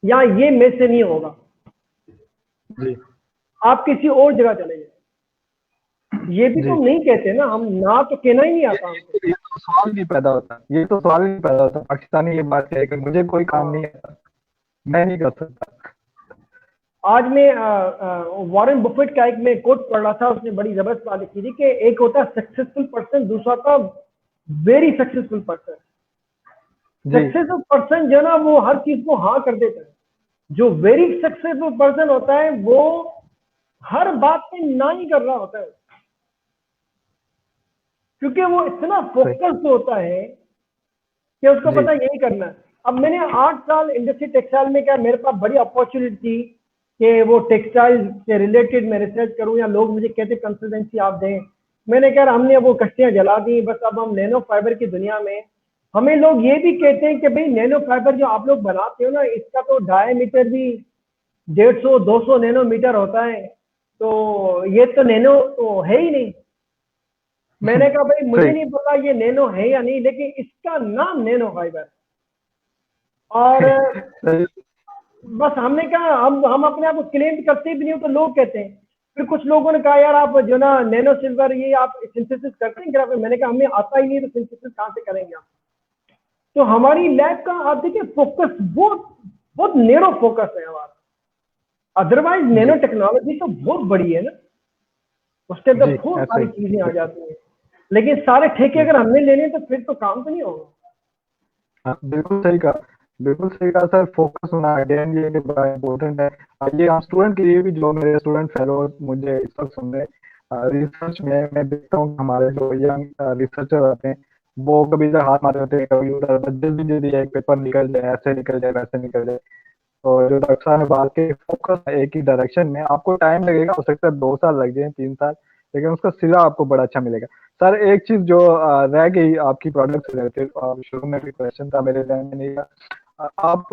या ये मेरे से नहीं होगा, जी आप किसी और जगह चले जाए। ये भी जी तो नहीं कहते ना हम, ना तो कहना ही नहीं आता हमको। ये तो सवाल नहीं पैदा होता, ये तो सवाल नहीं पैदा होता पाकिस्तानी ये बात है कि मुझे कोई काम नहीं हाँ। आता, मैं नहीं कर सकता। आज मैं वॉरेन बफेट का एक मैं कोट पढ़ रहा था, उसने बड़ी जबरदस्त बात लिखी थी कि एक होता है सक्सेसफुल पर्सन, दूसरा होता वेरी सक्सेसफुल पर्सन। जी सक्सेसफुल पर्सन जो ना वो हर चीज को हाँ कर देता है। जो वेरी सक्सेसफुल पर्सन होता है वो हर बात पे ना ही कर रहा होता है, क्योंकि वो इतना सही फोकस्ड होता है कि उसको जी पता है यही करना है। अब मैंने 8 साल इंडस्ट्री टेक्सटाइल में, क्या मेरे पास बड़ी अपॉर्चुनिटी थी कि वो टेक्सटाइल से रिलेटेड मैं रिसर्च करूं, या लोग मुझे कहते कंसल्टेंसी आप दें। मैंने कहा हमने वो कश्तियां जला दी, बस अब हम नैनो फाइबर की दुनिया में। हमें लोग ये भी कहते हैं कि भाई नैनो फाइबर जो आप लोग बनाते हो ना, इसका तो डायमीटर भी 150-200 नैनोमीटर होता है, तो ये तो नैनो तो है ही नहीं। मैंने कहा भाई मुझे सही नहीं पता ये नैनो है या नहीं, लेकिन इसका नाम नैनो फाइबर। और सही बस हमने कहा हम अपने आप को क्लेम करते भी नहीं हो तो लोग कहते हैं। फिर कुछ लोगों ने कहा यार आप जो ना नैनो सिल्वर ये आप सिंथेसिस करते हैं ग्राफिक। मैंने कहा हमें आता ही नहीं तो सिंथेसिस कहाँ से करेंगे आप। तो हमारी लैब का आप देखिए फोकस बहुत बहुत नैरो फोकस है हमारा। अदरवाइज नैनो जी टेक्नोलॉजी तो बहुत बड़ी है ना, उसके अंदर जी बहुत ऐसे सारी ही चीजें आ जाती हैं। लेकिन सारे ठेके अगर हमने लेने तो फिर तो काम तो नहीं होगा। बिल्कुल सही कहा, बिल्कुल सही कहा सर। फोकस होना अगेन ये कि बड़ा इम्पोर्टेंट है। ये हम स्टूडेंट के लिए भी, जो मेरे स्टूडेंट फेलो मुझे इस वक्त सुन रहे हैं, रिसर्च में मैं देखता हूँ कि हमारे जो यंग रिसर्चर आते हैं वो कभी इधर हाथ मारे होते हैं, कभी उधर, बस जल्दी जल्दी एक पेपर निकल जाए, ऐसे निकल जाए, वैसे निकल जाए। और जो डॉक्टर साहब ने बात की, फोकस एक ही डायरेक्शन में, आपको टाइम लगेगा, हो सकता है 2 साल लग जाए, 3 साल, लेकिन उसका सिरा आपको बड़ा अच्छा मिलेगा। सर एक चीज जो रह गई आपकी प्रोडक्ट से रिलेटेड, शुरू में भी क्वेश्चन था मेरे ध्यान में नहीं था। आप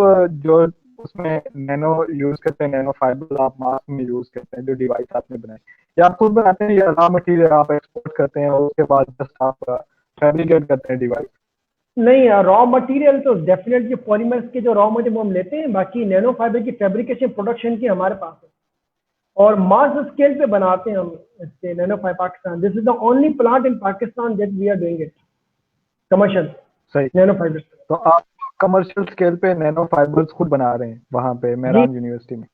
जो उसमें नैनो यूज करते हैं, नैनो फाइबर आप मास्क में यूज करते हैं, जो डिवाइस आपने बनाए, या आप खुद बनाते हैं या रॉ मटेरियल आप एक्सपोर्ट करते हैं और उसके बाद जस्ट आप फैब्रिकेट करते हैं डिवाइस? नहीं, रॉ मटेरियल तो डेफिनेटली पॉलीमर्स के जो रॉ मटेरियल हम लेते हैं, बाकी नैनो फाइबर की फैब्रिकेशन प्रोडक्शन की हमारे पास है और मास स्केल पे बनाते हैं हम इससे nano fiber Pakistan. This is the only plant in Pakistan that we are doing it commercial सही। Nano fiber. तो आप कमर्शियल स्केल पे नैनो फाइबर्स खुद बना रहे हैं वहां पे जी मेहरान यूनिवर्सिटी में?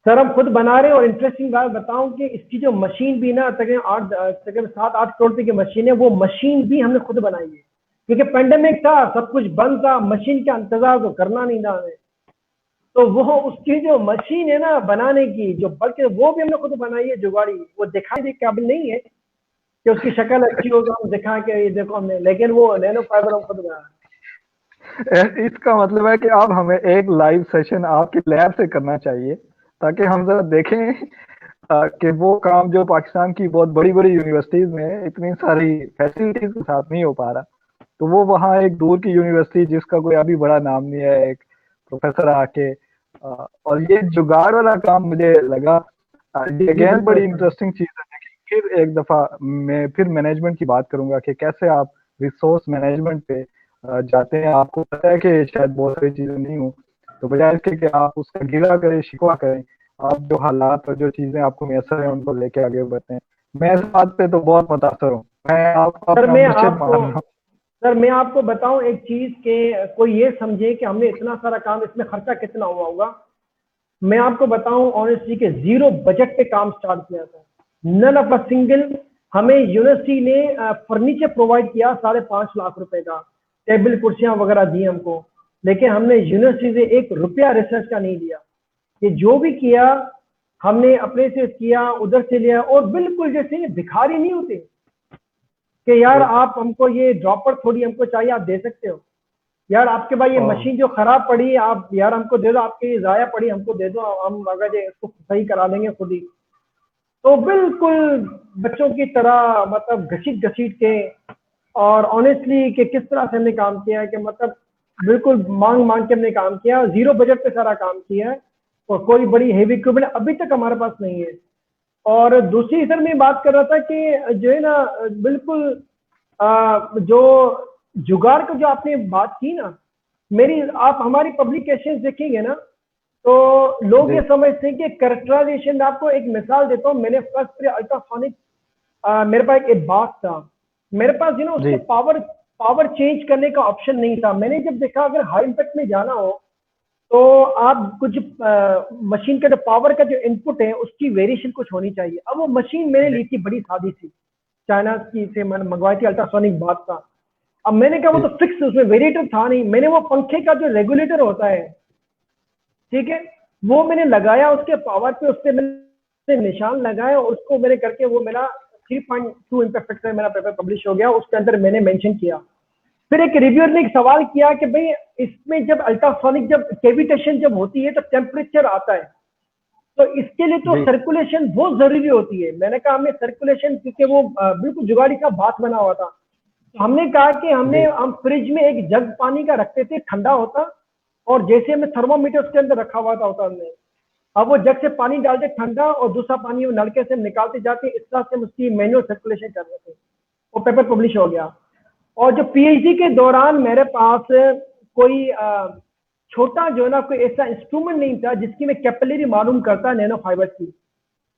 सर, हम खुद बना रहे हैं और इंटरेस्टिंग बात बताऊं कि इसकी जो मशीन भी ना तकरीबन 7-8 करोड़ रुपए की मशीन है, वो मशीन भी हमने खुद बनाई है क्योंकि पेंडेमिक था, सब कुछ बंद था, मशीन का इंतजार तो करना नहीं था हमें। तो वो उसकी जो मशीन है ना बनाने की, जो बल्कि वो भी हमने खुद बनाई है जुगाड़ी। वो दिखाई दे काबिल नहीं है कि उसकी शक्ल अच्छी हो तो हम दिखा के ये देखो हमने, लेकिन वो नैनो फाइबर हम खुद बना रहे इसका मतलब है कि आप हमें एक लाइव सेशन आपकी लैब से करना चाहिए, ताकि हम जरा देखें कि वो काम जो पाकिस्तान की बहुत बड़ी बड़ी यूनिवर्सिटीज में इतनी सारी फैसिलिटीज के साथ नहीं हो पा रहा, तो वो वहाँ एक दूर की यूनिवर्सिटी जिसका कोई अभी बड़ा नाम नहीं है, एक प्रोफेसर आके और ये जुगाड़ वाला काम मुझे लगा, ये हैं। जी अगेन बिल्कुल बड़ी सर। इंटरेस्टिंग चीज है। लेकिन फिर एक दफा मैं फिर मैनेजमेंट की बात करूंगा कि कैसे आप रिसोर्स मैनेजमेंट पे जाते हैं। आपको पता है कि शायद बहुत सारी चीजें नहीं हो, तो बजाय इसके कि आप उसका गिला करें, शिकवा करें, आप जो हालात और जो चीजें आपको मैसर है उनको लेके आगे बढ़ते हैं। मैं इस बात पे तो बहुत मुतासर हूँ, मैं आपको सर अपना मैं मुर्शिद आपको मान रहा हूँ। सर मैं आपको बताऊं एक चीज के कोई ये समझे कि हमने इतना सारा काम, इसमें खर्चा कितना हुआ होगा। मैं आपको बताऊं ऑनेस्टली कि जीरो बजट पे काम स्टार्ट किया था। None of a single. हमें यूनिवर्सिटी ने फर्नीचर प्रोवाइड किया 5.5 लाख रुपए का, टेबल कुर्सियां वगैरह दी हमको, लेकिन हमने यूनिवर्सिटी से 1 रुपया रिसर्च का नहीं लिया। ये जो भी किया हमने अपने से किया, उधर से लिया, और बिल्कुल जैसे भिखारी नहीं होते कि यार जी। आप हमको ये ड्रॉपर थोड़ी हमको चाहिए, आप दे सकते हो, यार आपके भाई ये ओह। मशीन जो खराब पड़ी आप यार हमको दे दो, आपकी जाया पड़ी हमको दे दो, हम अगर ये इसको सही करा देंगे खुद ही। तो बिल्कुल बच्चों की तरह मतलब घसीट घसीट के, और ऑनेस्टली कि किस तरह से हमने काम किया है कि मतलब बिल्कुल मांग मांग के हमने काम किया, जीरो बजट पे सारा काम किया है, और कोई बड़ी हेवी इक्विपमेंट अभी तक हमारे पास नहीं है। और दूसरी सर मैं बात कर रहा था कि जो है ना बिल्कुल जो जुगाड़ का जो आपने बात की ना, मेरी आप हमारी पब्लिकेशन देखेंगे ना तो लोग ये जी। समझते हैं कि कैरेक्टराइजेशन। आपको एक मिसाल देता हूँ, मैंने फर्स्ट अल्ट्रासोनिक, मेरे पास एक बात था, मेरे पास ना उसको जी। पावर पावर चेंज करने का ऑप्शन नहीं था। मैंने जब देखा अगर हाई इम्पैक्ट में जाना हो तो आप कुछ मशीन का जो पावर का जो इनपुट है उसकी वेरिएशन कुछ होनी चाहिए। अब वो मशीन मैंने जी। ली थी बड़ी सादी सी, चाइना की से मैंने मंगवाई थी, अल्ट्रासोनिक बात था। अब मैंने कहा वो जी। तो फिक्स, उसमें वेरिएटर था नहीं, मैंने वो पंखे का जो रेगुलेटर होता है, ठीक है, वो मैंने लगाया उसके पावर पे, उससे मैंने निशान लगाया और उसको मैंने करके वो मेरा 3.2 इम्पैक्ट फैक्टर मेरा पेपर पब्लिश हो गया। उसके अंदर मैंने मेंशन किया। फिर एक रिव्यूअर ने एक सवाल किया कि भाई इसमें जब अल्ट्रासोनिक जब कैविटेशन जब होती है तो टेम्परेचर आता है, तो इसके लिए तो जी। सर्कुलेशन बहुत जरूरी होती है। मैंने कहा हमें सर्कुलेशन, क्योंकि वो बिल्कुल जुगाड़ी का बात बना हुआ था, तो हमने कहा कि जी। हम फ्रिज में एक जग पानी का रखते थे, ठंडा होता, और जैसे हमें थर्मोमीटर उसके अंदर रखा हुआ था होता हमने, अब वो जग से पानी डालते ठंडा और दूसरा पानी वो नलके से निकालते जाते, इस तरह से हम उसकी मैनुअल सर्कुलेशन कर रहे थे। वो पेपर पब्लिश हो गया। और जो पीएचडी के दौरान मेरे पास कोई छोटा जो है ना कोई ऐसा इंस्ट्रूमेंट नहीं था जिसकी मैं कैपिलरी मालूम करता नैनो फाइबर की,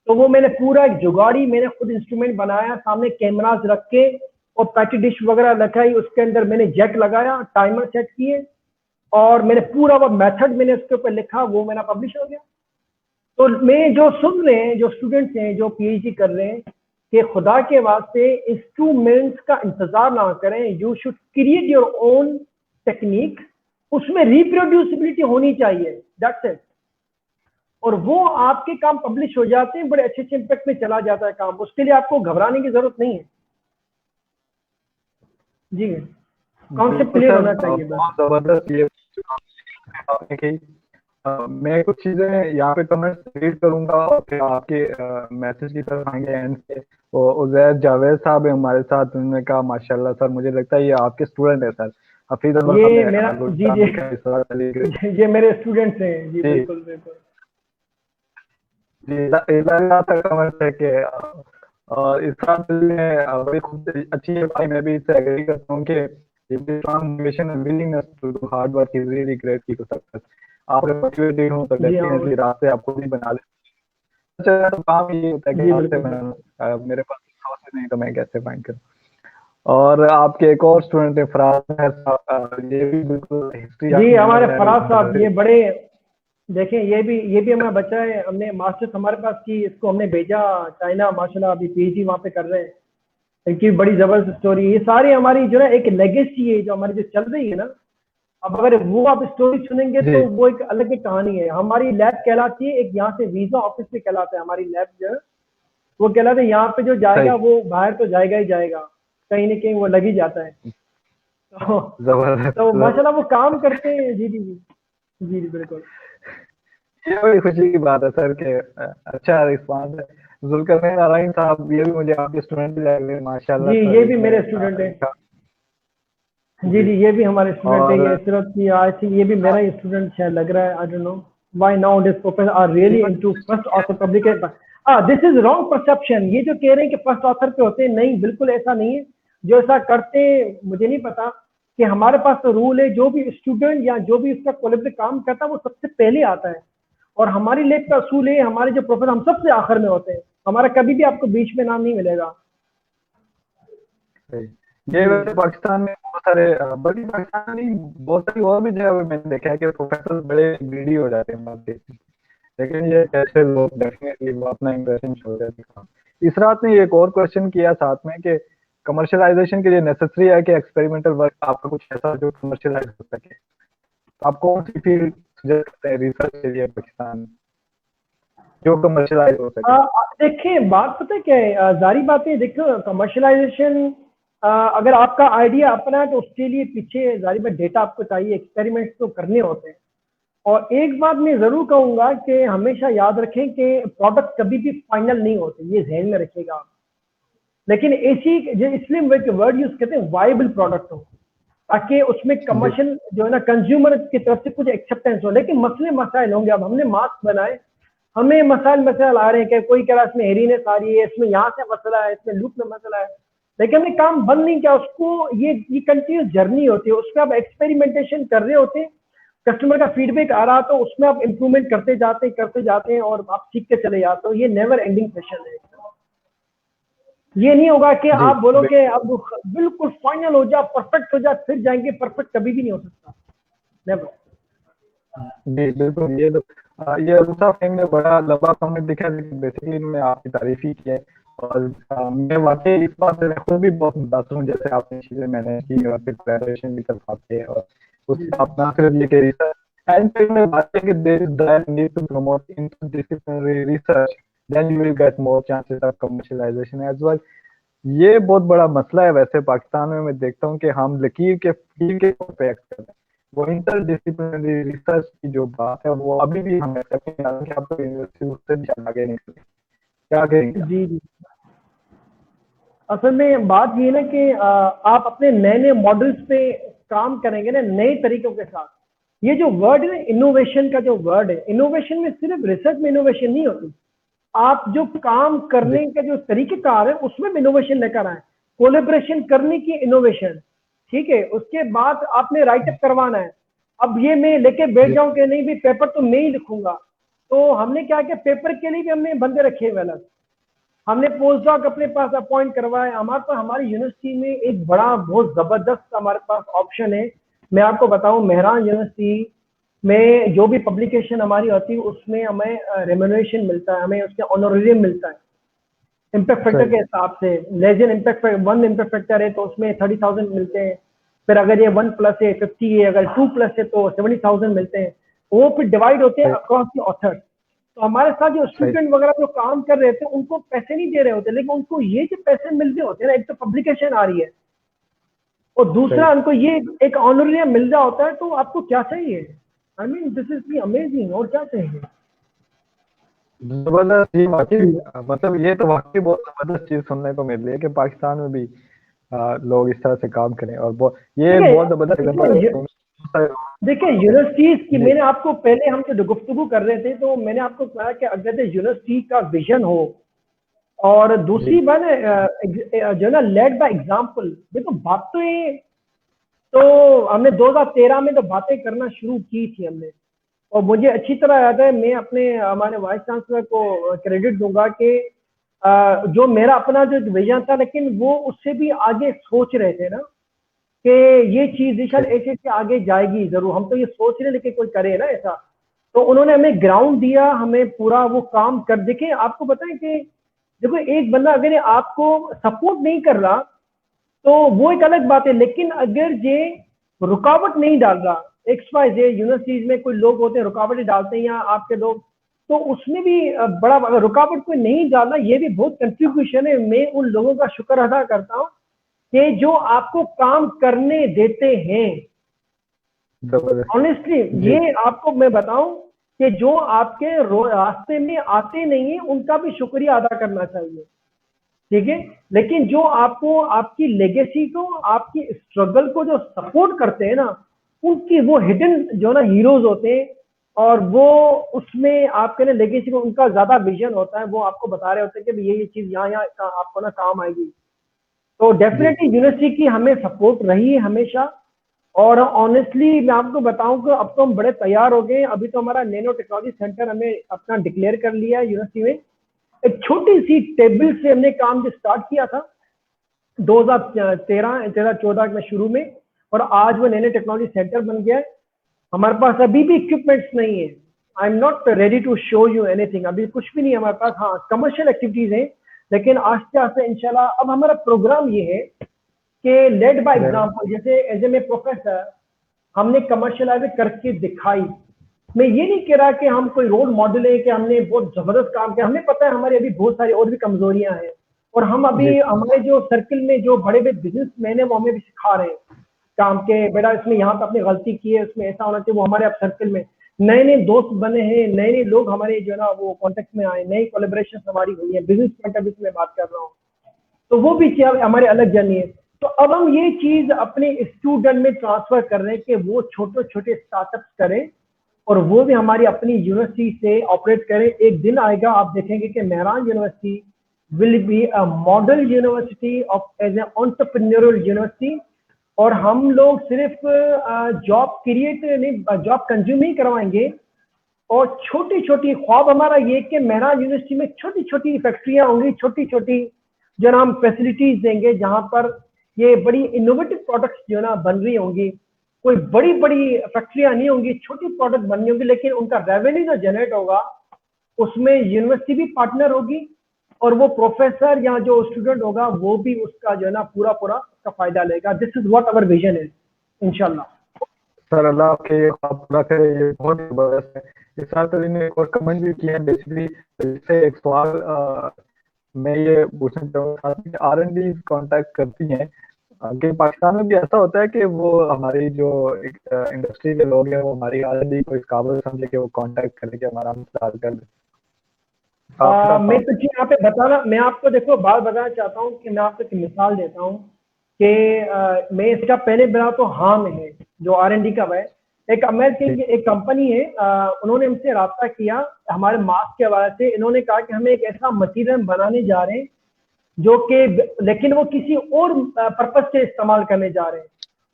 तो वो मैंने पूरा एक जुगाड़ी, मैंने खुद इंस्ट्रूमेंट बनाया, सामने कैमरास रख के और पैटी डिश वगैरह रखाई, उसके अंदर मैंने जेट लगाया, टाइमर सेट किए, और मैंने पूरा वो मेथड मैंने उसके ऊपर लिखा, वो मेरा पब्लिश हो गया। तो मैं जो सुन रहे हैं, जो स्टूडेंट्स हैं जो पीएचडी कर रहे हैं, कि खुदा के वास्ते इंस्ट्रूमेंट्स का इंतजार ना करें, you should create your own technique, उसमें रिप्रोड्यूसिबिलिटी होनी चाहिए, दैट्स इट। और वो आपके काम पब्लिश हो जाते हैं, बड़े अच्छे अच्छे इम्पैक्ट में चला जाता है काम, उसके लिए आपको घबराने की जरूरत नहीं है। जी, कॉन्सेप्ट बिल्कुल क्लियर सर, होना चाहिए बस। बहुत जबरदस्त ये आपने कही। मैं कुछ चीजें यहाँ पे कमेंट्स रीड करूंगा और फिर आपके मैसेज की तरफ आएंगे एंड से। वो उजैर जावेद साहब है हमारे साथ, उन्होंने कहा माशाल्लाह सर, मुझे लगता है ये आपके स्टूडेंट है सर, हफीज अनवर ये साहब मेरा, है, जी गुलशन जी, लिखा है, इसरार अली ग्रेड। ये मेरे स्टूडेंट्स हैं जी, जी बिल्कुल बिल्कुल। जी, इलाका तक कमेंट है कि और इस साथ ने बड़ी खूब अच्छी है भाई, मैं भी इससे एग्री करता हूँ कि strong motivation and willingness to do hard work is really great key to success। आप अगर मोटिवेटेड हो तो जी हाँ, डेफिनेटली रास्ते आपको भी बना ले। अच्छा तो काम ये होता है कि जी रास्ते बिल्कुल। बनाना, मेरे पास रिसोर्सेज नहीं तो मैं कैसे फाइंड करूँ। और आपके एक और स्टूडेंट है फराज है साहब, ये भी बिल्कुल हिस्ट्री जी, आपने हमारे फराज साहब, ये मेमोराइज। बड़े, देखें ये भी हमारा बच्चा है, हमने मास्टर्स हमारे पास की, इसको हमने भेजा चाइना, माशाल्लाह अभी पीएचडी वहाँ पे कर रहे हैं। इनकी बड़ी जबरदस्त स्टोरी, ये सारी हमारी जो है एक लेगेसी है जो हमारी जो चल रही है ना। अब अगर वो आप स्टोरी सुनेंगे जी तो वो एक अलग ही कहानी है। हमारी लैब कहलाती है, एक यहाँ से वीजा ऑफिस पे कहलाता है हमारी लैब जो है, वो कहलाता है यहाँ पे जो सही, जाएगा वो बाहर तो जाएगा ही जाएगा, कहीं ना कहीं वो लग ही जाता है। तो, जबरदस्त तो जबरदस्त। माशाल्लाह वो काम करते हैं। जी जी जी, जी जी बिल्कुल। ये बड़ी खुशी की बात है सर के अच्छा रिस्पॉन्स है। जुल्करनैन नारायण साहब, ये भी मुझे आपके स्टूडेंट भी लग रहे हैं माशाल्लाह जी, सर, ये भी इतने मेरे स्टूडेंट है। लिखा। जी जी। जी, ये भी हमारे स्टूडेंट है, और ये सिर्फ की आई थिंक ये भी मेरा ही स्टूडेंट शायद लग रहा है, आई don't know why now this professor are really even into first author publication. This is wrong perception, ये जो कह रहे हैं कि फर्स्ट ऑथर पे होते हैं, नहीं बिल्कुल ऐसा नहीं है। जो ऐसा करते हैं मुझे नहीं पता, कि हमारे पास तो रूल है, जो भी स्टूडेंट या जो भी उसका कोलैबोरेटिव काम करता है वो सबसे पहले आता है। और हमारी लैब का असूल है, हमारे जो प्रोफेसर हम सबसे आखिर में होते हैं, हमारा कभी भी आपको बीच में नाम नहीं मिलेगा। ये जी वैसे पाकिस्तान में बहुत सारे बल्कि पाकिस्तान में नहीं, बहुत सारी और भी जगह पे मैंने देखा है कि प्रोफेसर बड़े ग्रीडी हो जाते हैं बात, लेकिन ये ऐसे लोग डेफिनेटली वो अपना इंप्रेशन छोड़ देते हैं। इस रात ने एक और क्वेश्चन किया साथ में कि कमर्शलाइजेशन के लिए नेसेसरी है कि एक्सपेरिमेंटल वर्क आपका कुछ ऐसा जो कमर्शलाइज हो सके, तो आप कौन सी फील्ड सजेस्ट करते हैं रिसर्च के लिए पाकिस्तान में जो कमर्शलाइज हो सके? देखिए बात पता है क्या है, जारी बात है, देखो कमर्शलाइजेशन अगर आपका आइडिया अपना है तो उसके लिए पीछे जारी में डेटा आपको चाहिए, एक्सपेरिमेंट्स तो करने होते हैं। और एक बात मैं जरूर कहूंगा कि हमेशा याद रखें कि प्रोडक्ट कभी भी फाइनल नहीं होते, ये ध्यान में रखिएगा आप। लेकिन ऐसी इसलिए वर्ड यूज करते हैं वाइबल प्रोडक्ट हो, ताकि उसमें जी कमर्शियल जो है ना कंज्यूमर की तरफ से कुछ एक्सेप्टेंस हो। लेकिन मसले मसाइल होंगे, अब हमने मास्क बनाए, हमें मसाइल आ रहे हैं कि कोई कह रहा है इसमें हेरीनेस आ रही है, इसमें यहाँ से मसला है, इसमें लूप में मसला है, लेकिन हमने काम बंद नहीं किया उसको। ये कंटिन्यूस जर्नी होती है, उसमें आप एक्सपेरिमेंटेशन कर रहे होते हैं, कस्टमर का फीडबैक आ रहा तो उसमें आप इंप्रूवमेंट करते जाते हैं और आप सीखते चले जाते हो। ये नेवर एंडिंग सेशन है। ये नहीं होगा कि जी आप बोलो कि अब बिल्कुल फाइनल हो जाए, परफेक्ट हो जाए, फिर जाएंगे, परफेक्ट कभी भी नहीं हो सकता, नेवर। जी बिल्कुल। ये रूसा फिल्म में बड़ा लंबा कमेंट दिखा, लेकिन बेसिकली इन्होंने आपकी तारीफ ही की है। और मैं वाकई इस बात से मैं खुद भी बहुत मुतासर हूँ, जैसे आपने चीजें मैनेज की और फिर प्रेपरेशन की तरफ आते हैं और उससे अपना सिर्फ ये कह रिसर्च एंड फिर में बात है कि there is that need to promote interdisciplinary research, then you will get more chances of commercialisation as well. ये बहुत बड़ा मसला है वैसे पाकिस्तान में, मैं देखता हूँ कि हम लकीर के फकीर के तौर पे एक्ट करते हैं। वो इंटरडिसिप्लिनरी रिसर्च की जो बात है वो अभी भी हम एक्सेप्ट नहीं कर रहे कि आप तो यूनिवर्सिटी उससे भी ज्यादा आगे निकले, क्या कहेंगे आप? जी जी, असल में बात ये है ना कि आप अपने नए नए मॉडल्स पे काम करेंगे ना, नए तरीकों के साथ। ये जो वर्ड है ना इनोवेशन का, जो वर्ड है इनोवेशन में, सिर्फ रिसर्च में इनोवेशन नहीं होती, आप जो काम जी करने का जो तरीकेकार है उसमें भी इनोवेशन लेकर आए, कोलेब्रेशन करने की इनोवेशन। ठीक है, उसके बाद आपने राइटअप करवाना है। अब ये मैं लेके बैठ जी जाऊं कि नहीं भी पेपर तो मैं ही लिखूंगा, तो हमने क्या किया, पेपर के लिए भी हमने बंदे रखे हुए अलग। हमने पोस्ट डॉक अपने पास अपॉइंट करवाए। हमारे पास हमारी यूनिवर्सिटी में एक बड़ा बहुत जबरदस्त हमारे पास ऑप्शन है। मैं आपको बताऊं, मेहरान यूनिवर्सिटी में जो भी पब्लिकेशन हमारी होती है उसमें हमें रेम्यूनरेशन मिलता है, हमें उसके ऑनोरेरियम मिलता है इम्पैक्ट फैक्टर सही के हिसाब से। Legend impact one impact factor है तो उसमें 30,000 मिलते हैं। फिर अगर ये 1+ है 50 है, अगर 2+ है तो 70,000 मिलते हैं। वो फिर डिवाइड होते हैं अक्रॉस द ऑथर। तो हमारे साथ जो स्टूडेंट वगैरह जो काम कर रहे थे उनको पैसे नहीं दे रहे होते, लेकिन उनको ये जो पैसे मिल रहे होते हैं ना, एक तो पब्लिकेशन आ रही है और दूसरा उनको ये एक ऑनरेरियम मिल रहा होता है, तो आपको क्या चाहिए? I mean this is amazing. और क्या चाहिए? जबरदस्त। ये वाकई मतलब ये तो वाकई बहुत जबरदस्त चीज सुनने को मिल रही है कि पाकिस्तान में भी लोग इस तरह से काम करें, और ये बहुत जबरदस्त एग्जांपल है। देखिए यूनिवर्सिटीज की, मैंने आपको पहले हम जो गुफ्तगू कर रहे थे तो मैंने आपको कहा कि अगर यूनिवर्सिटी का विजन हो और दूसरी बात जो ना लेड बाय एग्जाम्पल। देखो बात तो ये, तो हमने 2013 में तो बातें करना शुरू की थी हमने, और मुझे अच्छी तरह याद है, मैं अपने हमारे वाइस चांसलर को क्रेडिट दूंगा कि जो मेरा अपना जो विजन था, लेकिन वो उससे भी आगे सोच रहे थे ना कि ये चीज शायद ऐसे से आगे जाएगी जरूर। हम तो ये सोच रहे लेकिन कोई करे ना ऐसा, तो उन्होंने हमें ग्राउंड दिया, हमें पूरा वो काम कर। देखे आपको बताएं कि देखो एक बंदा अगर आपको सपोर्ट नहीं कर रहा तो वो एक अलग बात है, लेकिन अगर ये रुकावट नहीं डाल रहा, XYZ यूनिवर्सिटीज में कोई लोग होते हैं रुकावटें डालते हैं या आपके लोग, तो उसमें भी बड़ा, अगर रुकावट कोई नहीं डालना, ये भी बहुत कंट्रीब्यूशन है। मैं उन लोगों का शुक्र अदा करता हूँ कि जो आपको काम करने देते हैं। ऑनेस्टली ये आपको मैं बताऊं कि जो आपके रास्ते में आते नहीं है उनका भी शुक्रिया अदा करना चाहिए, ठीक है। लेकिन जो आपको आपकी लेगेसी को, आपकी स्ट्रगल को जो सपोर्ट करते हैं ना, उनकी वो हिडन जो ना हीरोज होते हैं, और वो उसमें आपके ना लेगेसी को उनका ज्यादा विजन होता है, वो आपको बता रहे होते हैं कि ये चीज यहाँ यहाँ आपको ना काम आएगी। तो डेफिनेटली यूनिवर्सिटी की हमें सपोर्ट रही है हमेशा। और ऑनेस्टली मैं आपको बताऊं कि अब तो हम बड़े तैयार हो गए। अभी तो हमारा नैनो टेक्नोलॉजी सेंटर हमने अपना डिक्लेयर कर लिया है यूनिवर्सिटी में। एक छोटी सी टेबल से हमने काम जो स्टार्ट किया था 2013-14 में शुरू में, और आज वो नैनो टेक्नोलॉजी सेंटर बन गया है। हमारे पास अभी भी इक्विपमेंट्स नहीं है। I am not ready to show you anything, अभी कुछ भी नहीं है हमारे पास। हाँ, कमर्शियल एक्टिविटीज है, लेकिन आस्ते आस्ते इंशाल्लाह। अब हमारा प्रोग्राम ये है कि लेड बाय एग्जाम्पल, जैसे एज ए प्रोफेसर हमने कमर्शियलाइज करके दिखाई। मैं ये नहीं कह रहा कि हम कोई रोल मॉडल है कि हमने बहुत जबरदस्त काम किया, हमें पता है हमारी अभी बहुत सारी और भी कमजोरियां हैं, और हम अभी हमारे जो सर्किल में जो बड़े बड़े बिजनेसमैन है वो हमें भी सिखा रहे हैं काम के, बेटा इसमें यहाँ पे अपनी गलती की है, इसमें ऐसा होना चाहिए। वो हमारे अब सर्किल में नए नए दोस्त बने हैं, नए नए लोग हमारे जो है ना वो कॉन्टेक्ट में आए, नई कोलेबोरेशन हमारी हुई है बिजनेस पॉइंट ऑफ व्यू से मैं बात कर रहा हूँ। तो वो भी हमारे अलग जर्नी है। तो अब हम ये चीज अपने स्टूडेंट में ट्रांसफर कर रहे हैं कि वो छोटे छोटे स्टार्टअप्स करें और वो भी हमारी अपनी यूनिवर्सिटी से ऑपरेट करें। एक दिन आएगा आप देखेंगे कि Mehran university will be a model university of as a entrepreneurial university. और हम लोग सिर्फ जॉब क्रिएट नहीं, जॉब कंज्यूम नहीं करवाएंगे, और छोटी छोटी ख्वाब हमारा ये कि मेहरान यूनिवर्सिटी में छोटी छोटी फैक्ट्रियां होंगी, छोटी छोटी जो ना हम फैसिलिटीज देंगे, जहां पर ये बड़ी इनोवेटिव प्रोडक्ट्स जो ना बन रही होंगी। कोई बड़ी बड़ी फैक्ट्रियां नहीं होंगी, छोटी प्रोडक्ट बननी होंगी, लेकिन उनका रेवेन्यू जो जनरेट होगा उसमें यूनिवर्सिटी भी पार्टनर होगी, और वो प्रोफेसर या जो स्टूडेंट होगा वो भी उसका जो है ना पूरा पूरा उसका फायदा लेगा। This is what our vision is इंशाल्लाह। सर अल्लाह आपके ये ख्वाब पूरा करे, ये बहुत जबरदस्त है। इस साथ ने एक और कमेंट भी किया है, बेसिकली इससे एक सवाल मैं ये पूछना चाहूँगा कि R&D कांटेक्ट करती हैं कि पाकिस्तान में भी ऐसा होता है कि वो हमारी जो इंडस्ट्री के लोग हैं वो हमारी R&D को इस काबिल समझे कि वो कांटेक्ट करें कि हमारा मसला हल कर दे। मैं तो जी यहाँ पे मैं आपको देखो बात बताना चाहता हूँ कि मैं आपको एक मिसाल देता हूँ कि मैं इसका पहले बना तो हाँ में है जो R&D का है। एक अमेरिकन की एक कंपनी है, उन्होंने हमसे राब्ता किया हमारे मास्क के हवाले से। इन्होंने कहा कि हमें एक ऐसा मटीरियल बनाने जा रहे हैं जो कि, लेकिन वो किसी और पर्पज से इस्तेमाल करने जा रहे हैं,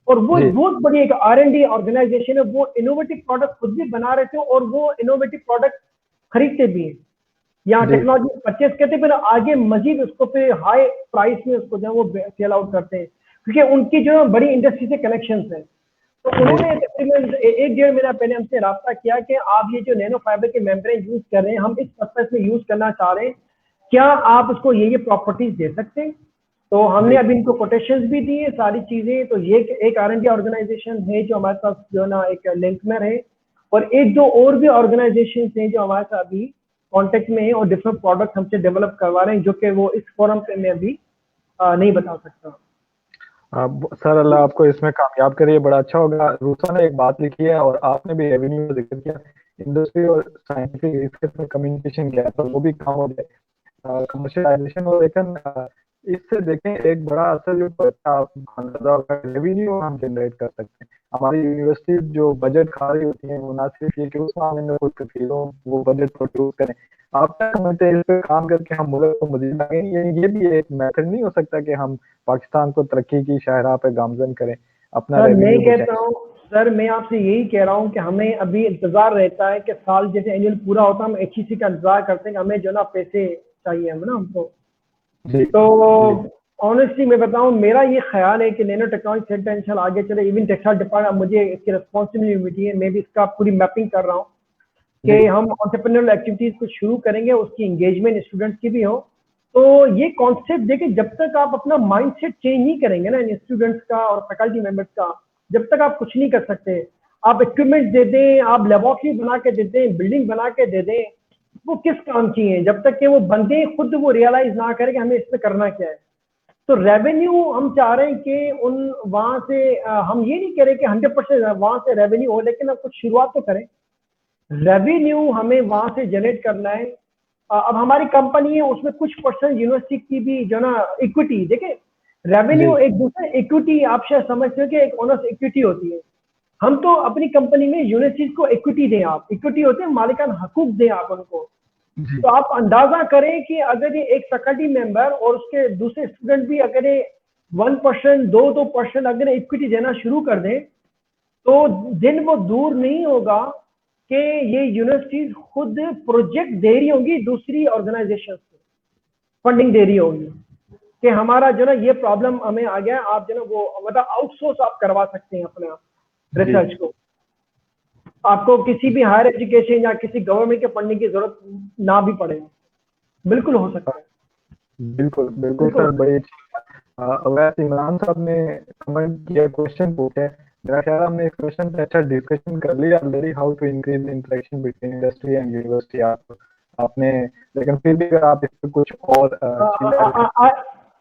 और वो बहुत बड़ी एक R&D ऑर्गेनाइजेशन है। वो इनोवेटिव प्रोडक्ट खुद भी बना रहे थे और वो इनोवेटिव प्रोडक्ट खरीदते भी हैं, यहाँ टेक्नोलॉजी परचेज करते, फिर आगे मजीद उसको फिर हाई प्राइस में उसको जो है वो सेल आउट करते हैं, क्योंकि उनकी जो बड़ी इंडस्ट्री से कनेक्शंस है। तो उन्होंने तकरीबन 1-1.5 महीना पहले हमसे राब्ता किया कि आप ये जो नैनो फाइबर के मेम्ब्रेन यूज कर रहे हैं, हम इस पर्पज में यूज करना चाह रहे हैं, क्या आप उसको ये प्रॉपर्टीज दे सकते हैं? तो हमने अभी इनको कोटेशंस भी दिए सारी चीजें। तो ये एक R&D ऑर्गेनाइजेशन है जो हमारे पास जो ना एक लिंक में है, और एक दो और भी ऑर्गेनाइजेशन हैं जो हमारे साथ अभी कांटेक्ट में है और डिफरेंट प्रोडक्ट हमसे डेवलप करवा रहे हैं, जो कि वो इस फोरम पे मैं अभी नहीं बता सकता। सर अल्लाह आपको इसमें कामयाब करे, बड़ा अच्छा होगा। रूसा ने एक बात लिखी है और आपने भी रेवेन्यू का जिक्र किया, इंडस्ट्री और साइंटिफिक रिसर्च में कम्युनिकेशन किया है, तो वो भी काम हो जाए, कमर्शियलाइजेशन हो। लेकिन इससे देखें एक बड़ा असर जो पड़ता है, रेवेन्यू हम जनरेट कर सकते हैं। हमारी यूनिवर्सिटी जो बजट खा रही होती है वो ना सिर्फ ये कि उस मामले में खुद कफील हो, वो बजट प्रोड्यूस करें। आप क्या समझते हैं इस पे काम करके हम मुल्क को मजीद लाएंगे? ये भी एक मेथड नहीं हो सकता कि हम पाकिस्तान को तरक्की की शाहराह पे गामजन करें, अपना सर मैं रेवेन्यू कहता बचाएं? हूँ, सर मैं आपसे यही कह रहा हूँ कि हमें अभी इंतजार रहता है कि साल जैसे एनुअल पूरा होता है, हम HEC का इंतजार करते हैं कि हमें जो ना पैसे चाहिए हम ना हमको। जी तो जी ऑनेस्टली मैं बताऊं, मेरा ये ख्याल है कि नैनो टेक्नोलॉजी सेंटर इंशाल्लाह आगे चले। इवन टेक्सटाइल डिपार्टमेंट मुझे इसकी रिस्पॉन्सिबिलिटी मिली है, मैं भी इसका पूरी मैपिंग कर रहा हूँ जी कि हम एंटरप्रेन्योरल एक्टिविटीज को शुरू करेंगे, उसकी एंगेजमेंट स्टूडेंट्स की भी हो। तो ये कॉन्सेप्ट देखिए, जब तक आप अपना माइंडसेट चेंज नहीं करेंगे ना इन स्टूडेंट्स का और फैकल्टी मेंबर्स का, जब तक आप कुछ नहीं कर सकते। आप इक्विपमेंट दे दें, आप लेबोरेटरी बना के दे दें, बिल्डिंग बना के दे दें, वो किस काम की है जब तक कि वो बंदे खुद वो रियलाइज ना करें कि हमें इसमें करना क्या है। तो रेवेन्यू हम चाह रहे हैं कि उन वहां से हम ये नहीं कह रहे कि 100% वहां से रेवेन्यू हो, लेकिन अब कुछ शुरुआत तो करें। रेवेन्यू हमें वहां से जनरेट करना है। अब हमारी कंपनी है, उसमें कुछ परसेंट यूनिवर्सिटी की भी जो ना इक्विटी, देखिए जी रेवेन्यू एक दूसरे इक्विटी, आप शायद समझते हो कि एक ओनर्स इक्विटी होती है। हम तो अपनी कंपनी में यूनिवर्सिटी को इक्विटी दें, आप इक्विटी होते हैं, मालिकाना हकूक दें आप उनको। जी तो आप अंदाजा करें कि अगर ये एक फैकल्टी मेंबर और उसके दूसरे स्टूडेंट भी अगर ये 1%, 2% अगर इक्विटी देना शुरू कर दें, तो दिन वो दूर नहीं होगा कि ये यूनिवर्सिटीज खुद प्रोजेक्ट दे रही होंगी दूसरी ऑर्गेनाइजेशन को, फंडिंग दे रही होंगी कि हमारा जो ना ये प्रॉब्लम हमें आ गया, आप जो ना वो मतलब आउटसोर्स आप करवा सकते हैं अपना जी रिसर्च को। आपको किसी भी हायर एजुकेशन या किसी गवर्नमेंट के फंडिंग की जरूरत ना भी पड़े। बिल्कुल हो सकता है, बिल्कुल बिल्कुल बिल्कुल हो सर, सकता बड़ी अच्छी बात। वैसे इमरान साहब ने कमेंट किया, क्वेश्चन पूछे, मेरा ख्याल है हमने इस क्वेश्चन पे अच्छा डिस्कशन कर लिया already, how to increase interaction between industry and university. आप आपने, लेकिन फिर भी अगर आप इस पे कुछ और चीजें। है।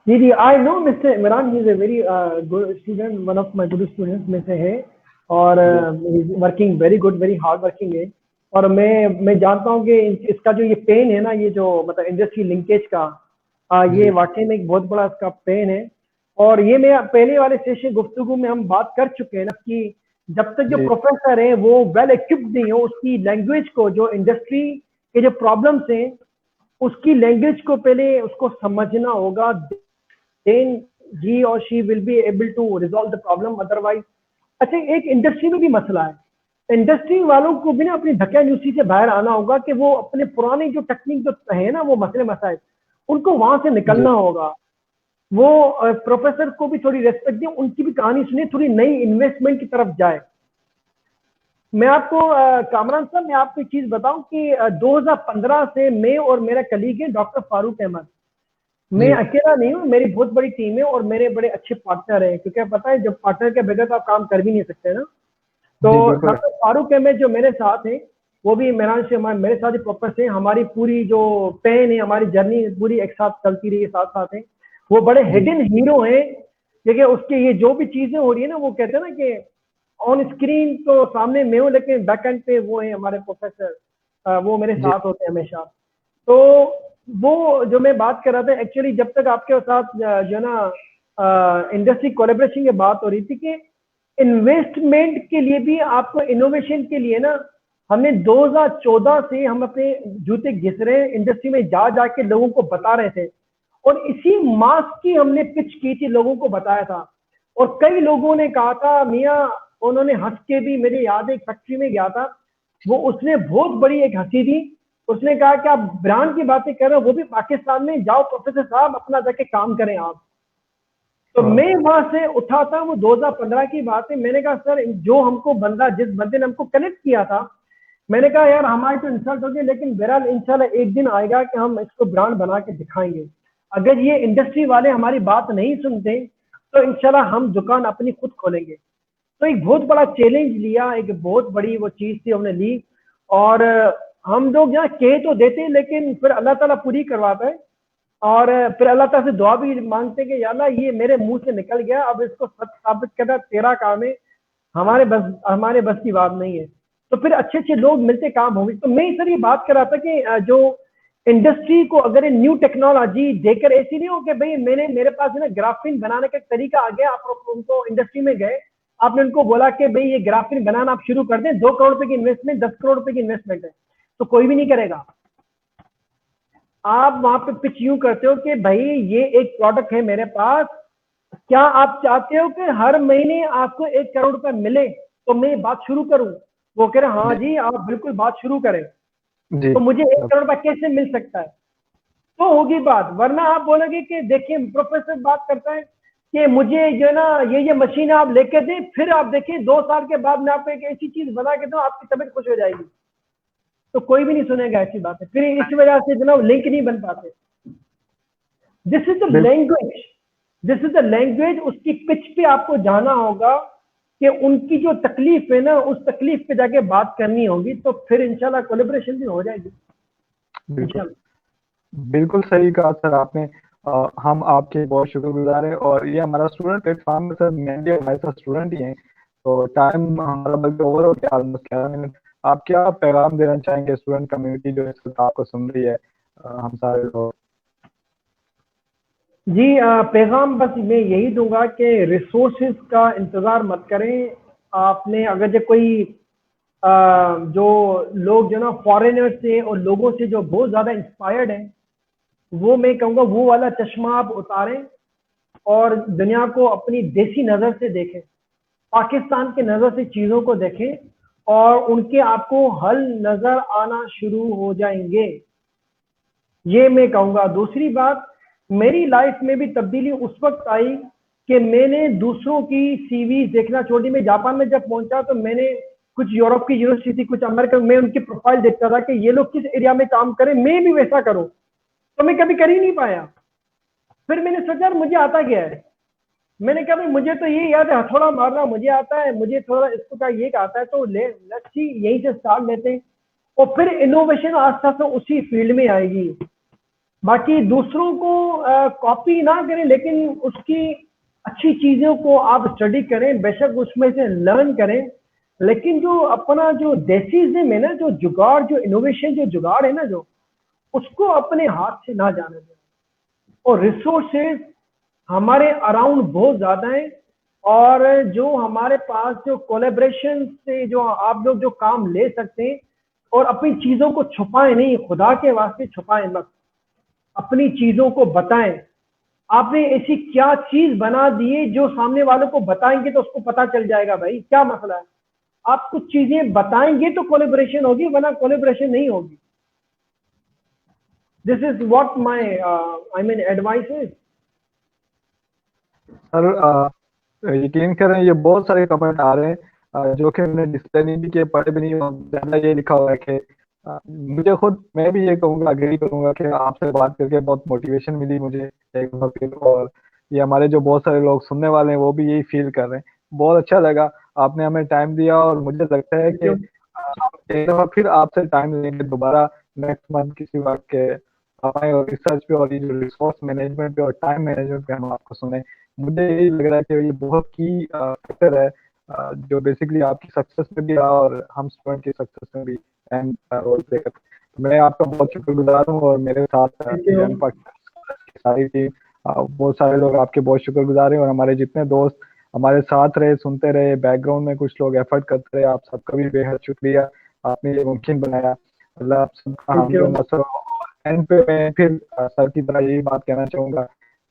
जी जी, I know mister Imran, he is a very good student, one of my good students में से है, और जी working very good, very hard working है। और मैं जानता हूँ कि इसका जो ये पेन है ना, ये जो मतलब इंडस्ट्री लिंकेज का, ये जी वाकई में एक बहुत बड़ा इसका पेन है। और ये मैं पहले वाले सेशन गुफ्तगू में हम बात कर चुके हैं ना कि जब तक जो जी प्रोफेसर है वो वेल इक्विप्ड नहीं हो, उसकी लैंग्वेज को, जो इंडस्ट्री के जो प्रॉब्लम्स हैं उसकी लैंग्वेज को पहले उसको समझना होगा, देन ही और she will be able to resolve the problem. Otherwise अच्छा, एक इंडस्ट्री में भी मसला है, इंडस्ट्री वालों को भी ना अपनी धक्यानुसी से बाहर आना होगा कि वो अपने पुराने जो टेक्निक जो है ना, वो मसले मसाइल, उनको वहां से जी निकलना होगा। वो प्रोफेसर को भी थोड़ी रेस्पेक्ट दें, उनकी भी कहानी सुने, थोड़ी नई इन्वेस्टमेंट की तरफ जाए। मैं आपको कामरान साहब, मैं आपको एक चीज बताऊं कि 2015 से मैं और मेरा कलीग है डॉक्टर फारूक अहमद, मैं जी अकेला नहीं हूँ, मेरी बहुत बड़ी टीम है और मेरे बड़े अच्छे पार्टनर हैं, क्योंकि पता है जब पार्टनर के बगैर तो आप काम कर भी नहीं सकते ना। तो जी बिल्कुल। डॉक्टर फारूक अहमद जो मेरे साथ हैं, वो भी मेहरान से मेरे साथ ही प्रोफेसर हैं। हमारी पूरी जो पेन है, हमारी जर्नी पूरी एक साथ चलती रही है, साथ साथ है। वो बड़े जी हिडन हीरो हैं, देखिए उसके ये जो भी चीजें हो रही है ना, वो कहते हैं ना कि ऑन स्क्रीन तो सामने मैं हूँ, लेकिन बैक एंड पे वो है हमारे प्रोफेसर, वो मेरे जी साथ होते हैं हमेशा। तो वो जो मैं बात कर रहा था, एक्चुअली जब तक आपके साथ जो ना इंडस्ट्री कोलेब्रेशन की बात हो रही थी कि इन्वेस्टमेंट के लिए भी, आपको इनोवेशन के लिए ना, हमने 2014 से हम अपने जूते घिस रहे हैं, इंडस्ट्री में जा जाके लोगों को बता रहे थे, और इसी मास्क की हमने पिच की थी, लोगों को बताया था। और कई लोगों ने कहा था मियाँ, उन्होंने हंस के भी, मेरी याद है एक फैक्ट्री में गया था, वो उसने बहुत बड़ी एक हंसी दी, उसने कहा कि आप ब्रांड की बातें कर रहे हो, वो भी पाकिस्तान में, जाओ प्रोफेसर साहब अपना जाके काम करें आप। तो हाँ मैं वहां से उठा था, वो 2015 की बात है। मैंने कहा सर, जो हमको बंदा, जिस बंदे ने हमको कनेक्ट किया था, मैंने कहा यार हमारी तो इंसल्ट होगी, लेकिन बहरहाल इंशाल्लाह एक दिन आएगा कि हम इसको ब्रांड बना के दिखाएंगे। अगर ये इंडस्ट्री वाले हमारी बात नहीं सुनते तो इंशाल्लाह हम दुकान अपनी खुद खोलेंगे। तो एक बहुत बड़ा चैलेंज लिया, एक बहुत बड़ी वो चीज थी हमने ली। और हम लोग यहाँ कह तो देते हैं लेकिन फिर अल्लाह ताला पूरी करवाता है। और फिर अल्लाह ताला से दुआ भी मांगते हैं कि या अल्लाह ये मेरे मुंह से निकल गया, अब इसको सच साबित करना तेरा काम है, हमारे बस की बात नहीं है। तो फिर अच्छे अच्छे लोग मिलते काम होंगे। तो मैं सर ये बात कर रहा था कि जो इंडस्ट्री को अगर न्यू टेक्नोलॉजी देकर, ऐसी नहीं हो कि भाई मेरे पास है ना ग्राफिन बनाने का तरीका आ गया, आप उनको इंडस्ट्री में गए, आपने उनको बोला कि भाई ये ग्राफिन बनाना आप शुरू कर दें, 2 करोड़ रुपए की इन्वेस्टमेंट, 10 करोड़ रुपए की इन्वेस्टमेंट है, तो कोई भी नहीं करेगा। आप वहां पे पिच यूं करते हो कि भाई ये एक प्रोडक्ट है मेरे पास, क्या आप चाहते हो कि हर महीने आपको 1 करोड़ रुपए मिले तो मैं बात शुरू करूं? वो कह रहे हाँ जी आप बिल्कुल बात शुरू करें। जी तो मुझे 1 करोड़ रुपए कैसे मिल सकता है? तो होगी बात। वरना आप बोलोगे कि देखिए प्रोफेसर बात करता है कि मुझे जो है ना ये मशीन आप लेके दें, फिर आप देखिए 2 साल के बाद मैं आपको एक ऐसी चीज बना के दूं आपकी तबीयत खुश हो जाएगी। तो कोई भी नहीं सुनेगा ऐसी बातें, फिर इस वजह से जनाब लिंक नहीं बन पाते। This is the language, this is the language. उसकी पिच पे आपको जाना होगा कि उनकी जो तकलीफ है ना, उस तकलीफ पे जाके बात करनी होगी, तो फिर इंशाल्लाह कोलैबोरेशन भी हो जाएगी बिल्कुल इंशाल्लाह। बिल्कुल सही कहा सर आपने। हम आपके बहुत शुक्रगुजार हैं, और ये हमारा स्टूडेंट प्लेटफॉर्म में सर मेनली हमारे साथ स्टूडेंट ही हैं, तो टाइम हमारा बल्कि ओवर हो गया ऑलमोस्ट 11 मिनट। आप क्या पैगाम देना चाहेंगे स्टूडेंट कम्युनिटी जो इस वक्त आपको सुन रही है, हम सारे लोग? जी पैगाम बस मैं यही दूंगा कि रिसोर्सेज का इंतज़ार मत करें। आपने अगर जो कोई जो लोग जो ना फॉरेनर से और लोगों से जो बहुत ज़्यादा इंस्पायर्ड हैं, वो मैं कहूँगा वो वाला चश्मा आप उतारें और दुनिया को अपनी देसी नज़र से देखें, पाकिस्तान के नज़र से चीज़ों को देखें, और उनके आपको हल नज़र आना शुरू हो जाएंगे। ये मैं कहूँगा। दूसरी बात, मेरी लाइफ में भी तब्दीली उस वक्त आई कि मैंने दूसरों की सीवी देखना छोड़ दी। मैं जापान में जब पहुंचा तो मैंने कुछ यूरोप की यूनिवर्सिटी, कुछ अमेरिकन, मैं उनकी प्रोफाइल देखता था कि ये लोग किस एरिया में काम करें, मैं भी वैसा करूं, तो मैं कभी कर ही नहीं पाया। फिर मैंने सोचा मुझे आता क्या है। मैंने कहा भाई मुझे तो ये याद है हथौड़ा मारना मुझे आता है, मुझे थोड़ा इसको का ये आता है, तो लेट्स सी यहीं से स्टार्ट लेते हैं। और फिर इनोवेशन आस्ते आस्ते उसी फील्ड में आएगी। बाकी दूसरों को कॉपी ना करें, लेकिन उसकी अच्छी चीजों को आप स्टडी करें, बेशक उसमें से लर्न करें, लेकिन जो अपना जो देसीज्म है ना, जो जुगाड़, जो इनोवेशन, जो जुगाड़ है ना, जो उसको अपने हाथ से ना जाने दें। और रिसोर्सेज हमारे अराउंड बहुत ज्यादा है, और जो हमारे पास जो कोलेब्रेशन से जो आप लोग जो काम ले सकते हैं, और अपनी चीजों को छुपाएं नहीं, खुदा के वास्ते छुपाएं मत, अपनी चीजों को बताएं। आपने ऐसी क्या चीज बना दी है जो सामने वालों को बताएंगे तो उसको पता चल जाएगा भाई क्या मसला है। आप कुछ चीजें बताएंगे तो कोलेब्रेशन होगी, वरना कोलेब्रेशन नहीं होगी। This is what my I mean advice is. Sir यकीन करें ये बहुत सारे कमेंट आ रहे हैं, जो कि मैंने डिस्प्ले नहीं भी किए, पढ़े भी नहीं, ज्यादा ये लिखा हुआ है कि मुझे खुद, मैं भी ये कहूँगा, अग्री करूंगा कि आपसे बात करके बहुत मोटिवेशन मिली मुझे एक बार फिर। और ये हमारे जो बहुत सारे लोग सुनने वाले हैं वो भी यही फील कर रहे हैं। बहुत अच्छा लगा, आपने हमें टाइम दिया, और मुझे लगता है कि एक दफा फिर आपसे टाइम लेंगे दोबारा नेक्स्ट मंथ किसी वक्त के, आए और रिसर्च पे और ये जो रिसोर्स मैनेजमेंट पे और टाइम मैनेजमेंट पे हम आपको सुने। मुझे यही लग रहा है कि ये बहुत की फैक्टर है, जो बेसिकली आपकी सक्सेस में भी रहा और हम स्टूडेंट की सक्सेस में भी अहम रोल प्ले करते हैं। तो मैं आपका बहुत शुक्रगुजार हूँ, और मेरे साथ यंग पाकिस्तान की सारी टीम, बहुत सारे लोग आपके बहुत शुक्रगुजार हैं, और हमारे जितने दोस्त हमारे साथ रहे, सुनते रहे, बैकग्राउंड में कुछ लोग एफर्ट करते रहे, आप सबका भी बेहद शुक्रिया, आपने ये मुमकिन बनाया। अल्लाह आप सबका हामी और नसर हो। एंड पे मैं फिर सर की तरह यही बात कहना चाहूंगा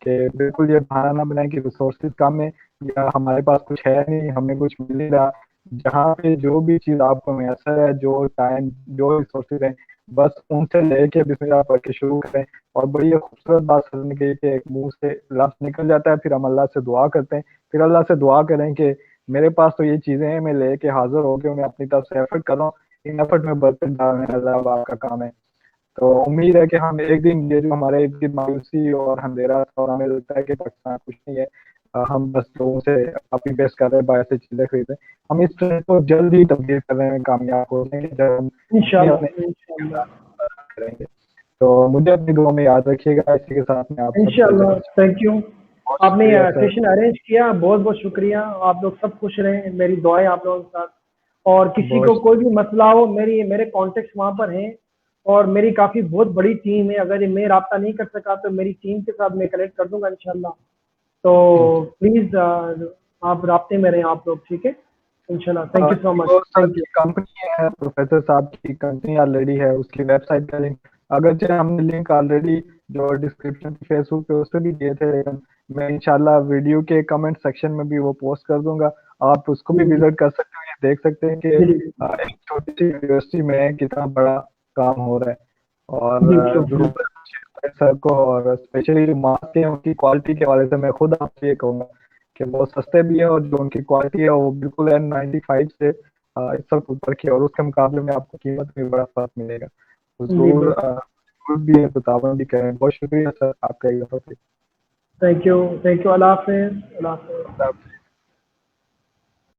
कि बिल्कुल ये बहाना ना बनाए कि रिसोर्सेज कम है या हमारे पास कुछ है नहीं, हमें कुछ मिल नहीं रहा। जहाँ पे जो भी चीज आपको मैसर है, जो टाइम, जो रिसोर्सेज है, बस उनसे लेके बिस्मिल्लाह पढ़ के शुरू करें। और बड़ी खूबसूरत बात सुनने की कि एक मुंह से लफ्ज निकल जाता है, फिर हम अल्लाह से दुआ करते हैं, फिर अल्लाह से दुआ करें कि मेरे पास तो ये चीजें हैं, मैं लेके हाजिर होके उन्हें अपनी तरफ से एफर्ट कर रहा हूँ, इन एफर्ट में बरकत डालना अल्लाह आपका काम है। तो उम्मीद है कि हम एक दिन, ये जो हमारे एक दिन मायूसी और अंधेरा था और हमें लगता है कि पाकिस्तान कुछ नहीं है, हम बस लोगों से कॉपी पेस्ट कर रहे हैं, बाहर से चीजें खरीद रहे हैं, हम इस ट्रेंड को जल्द ही तब्दील कर रहे हैं, कामयाब हो जाएंगे जब हम अपने इंशाल्लाह अपने इंशाल्लाह करेंगे। तो मुझे अपनी दुआ में याद रखिएगा। इसी के साथ में आप सबसे इंशाल्लाह। Thank you. बहुत आपने शुक्रिया सर। सेशन अरेंज किया, बहुत बहुत शुक्रिया। आप लोग सब खुश रहें, मेरी दुआएं आप लोगों के साथ। और किसी को बहुत कोई भी मसला हो, मेरे कॉन्टेक्ट वहाँ पर हैं और मेरी काफ़ी बहुत बड़ी टीम है। अगर मैं राब्ता नहीं कर सका तो मेरी टीम के साथ मैं कनेक्ट कर दूंगा इंशाल्लाह। तो प्लीज़ आप राब्ते में रहें आप लोग, ठीक है? इंशाल्लाह। Thank you so much. वो सर थैंक यू। की कंपनी है, प्रोफेसर साहब की कंपनी ऑलरेडी है, उसकी वेबसाइट का लिंक, अगरचे हमने लिंक ऑलरेडी जो डिस्क्रिप्शन फेसबुक पे उस पे भी दिए थे, लेकिन मैं इंशाल्लाह वीडियो के कमेंट सेक्शन में भी वो पोस्ट कर दूंगा, आप उसको भी जी विजिट कर सकते हो। ये देख सकते हैं कि जी जी एक छोटी सी यूनिवर्सिटी में कितना बड़ा काम हो रहा है। और जी जी जी। जरूरत है सर को, और स्पेशली जो मास्क है उनकी क्वालिटी के हवाले से मैं खुद आपसे ये कहूँगा कि वो सस्ते भी है, और जो उनकी क्वालिटी है वो बिल्कुल N95 से इस वक्त ऊपर की है, और उसके मुकाबले में आपको कीमत में बड़ा फर्क मिलेगा। तो जी जरूर बिल्कुल। भी है तो तावन भी करें। बहुत शुक्रिया सर आपका एक दफा फिर। Thank you. Thank you. अल्लाह हाफ़िज़। अल्लाह हाफ़िज़।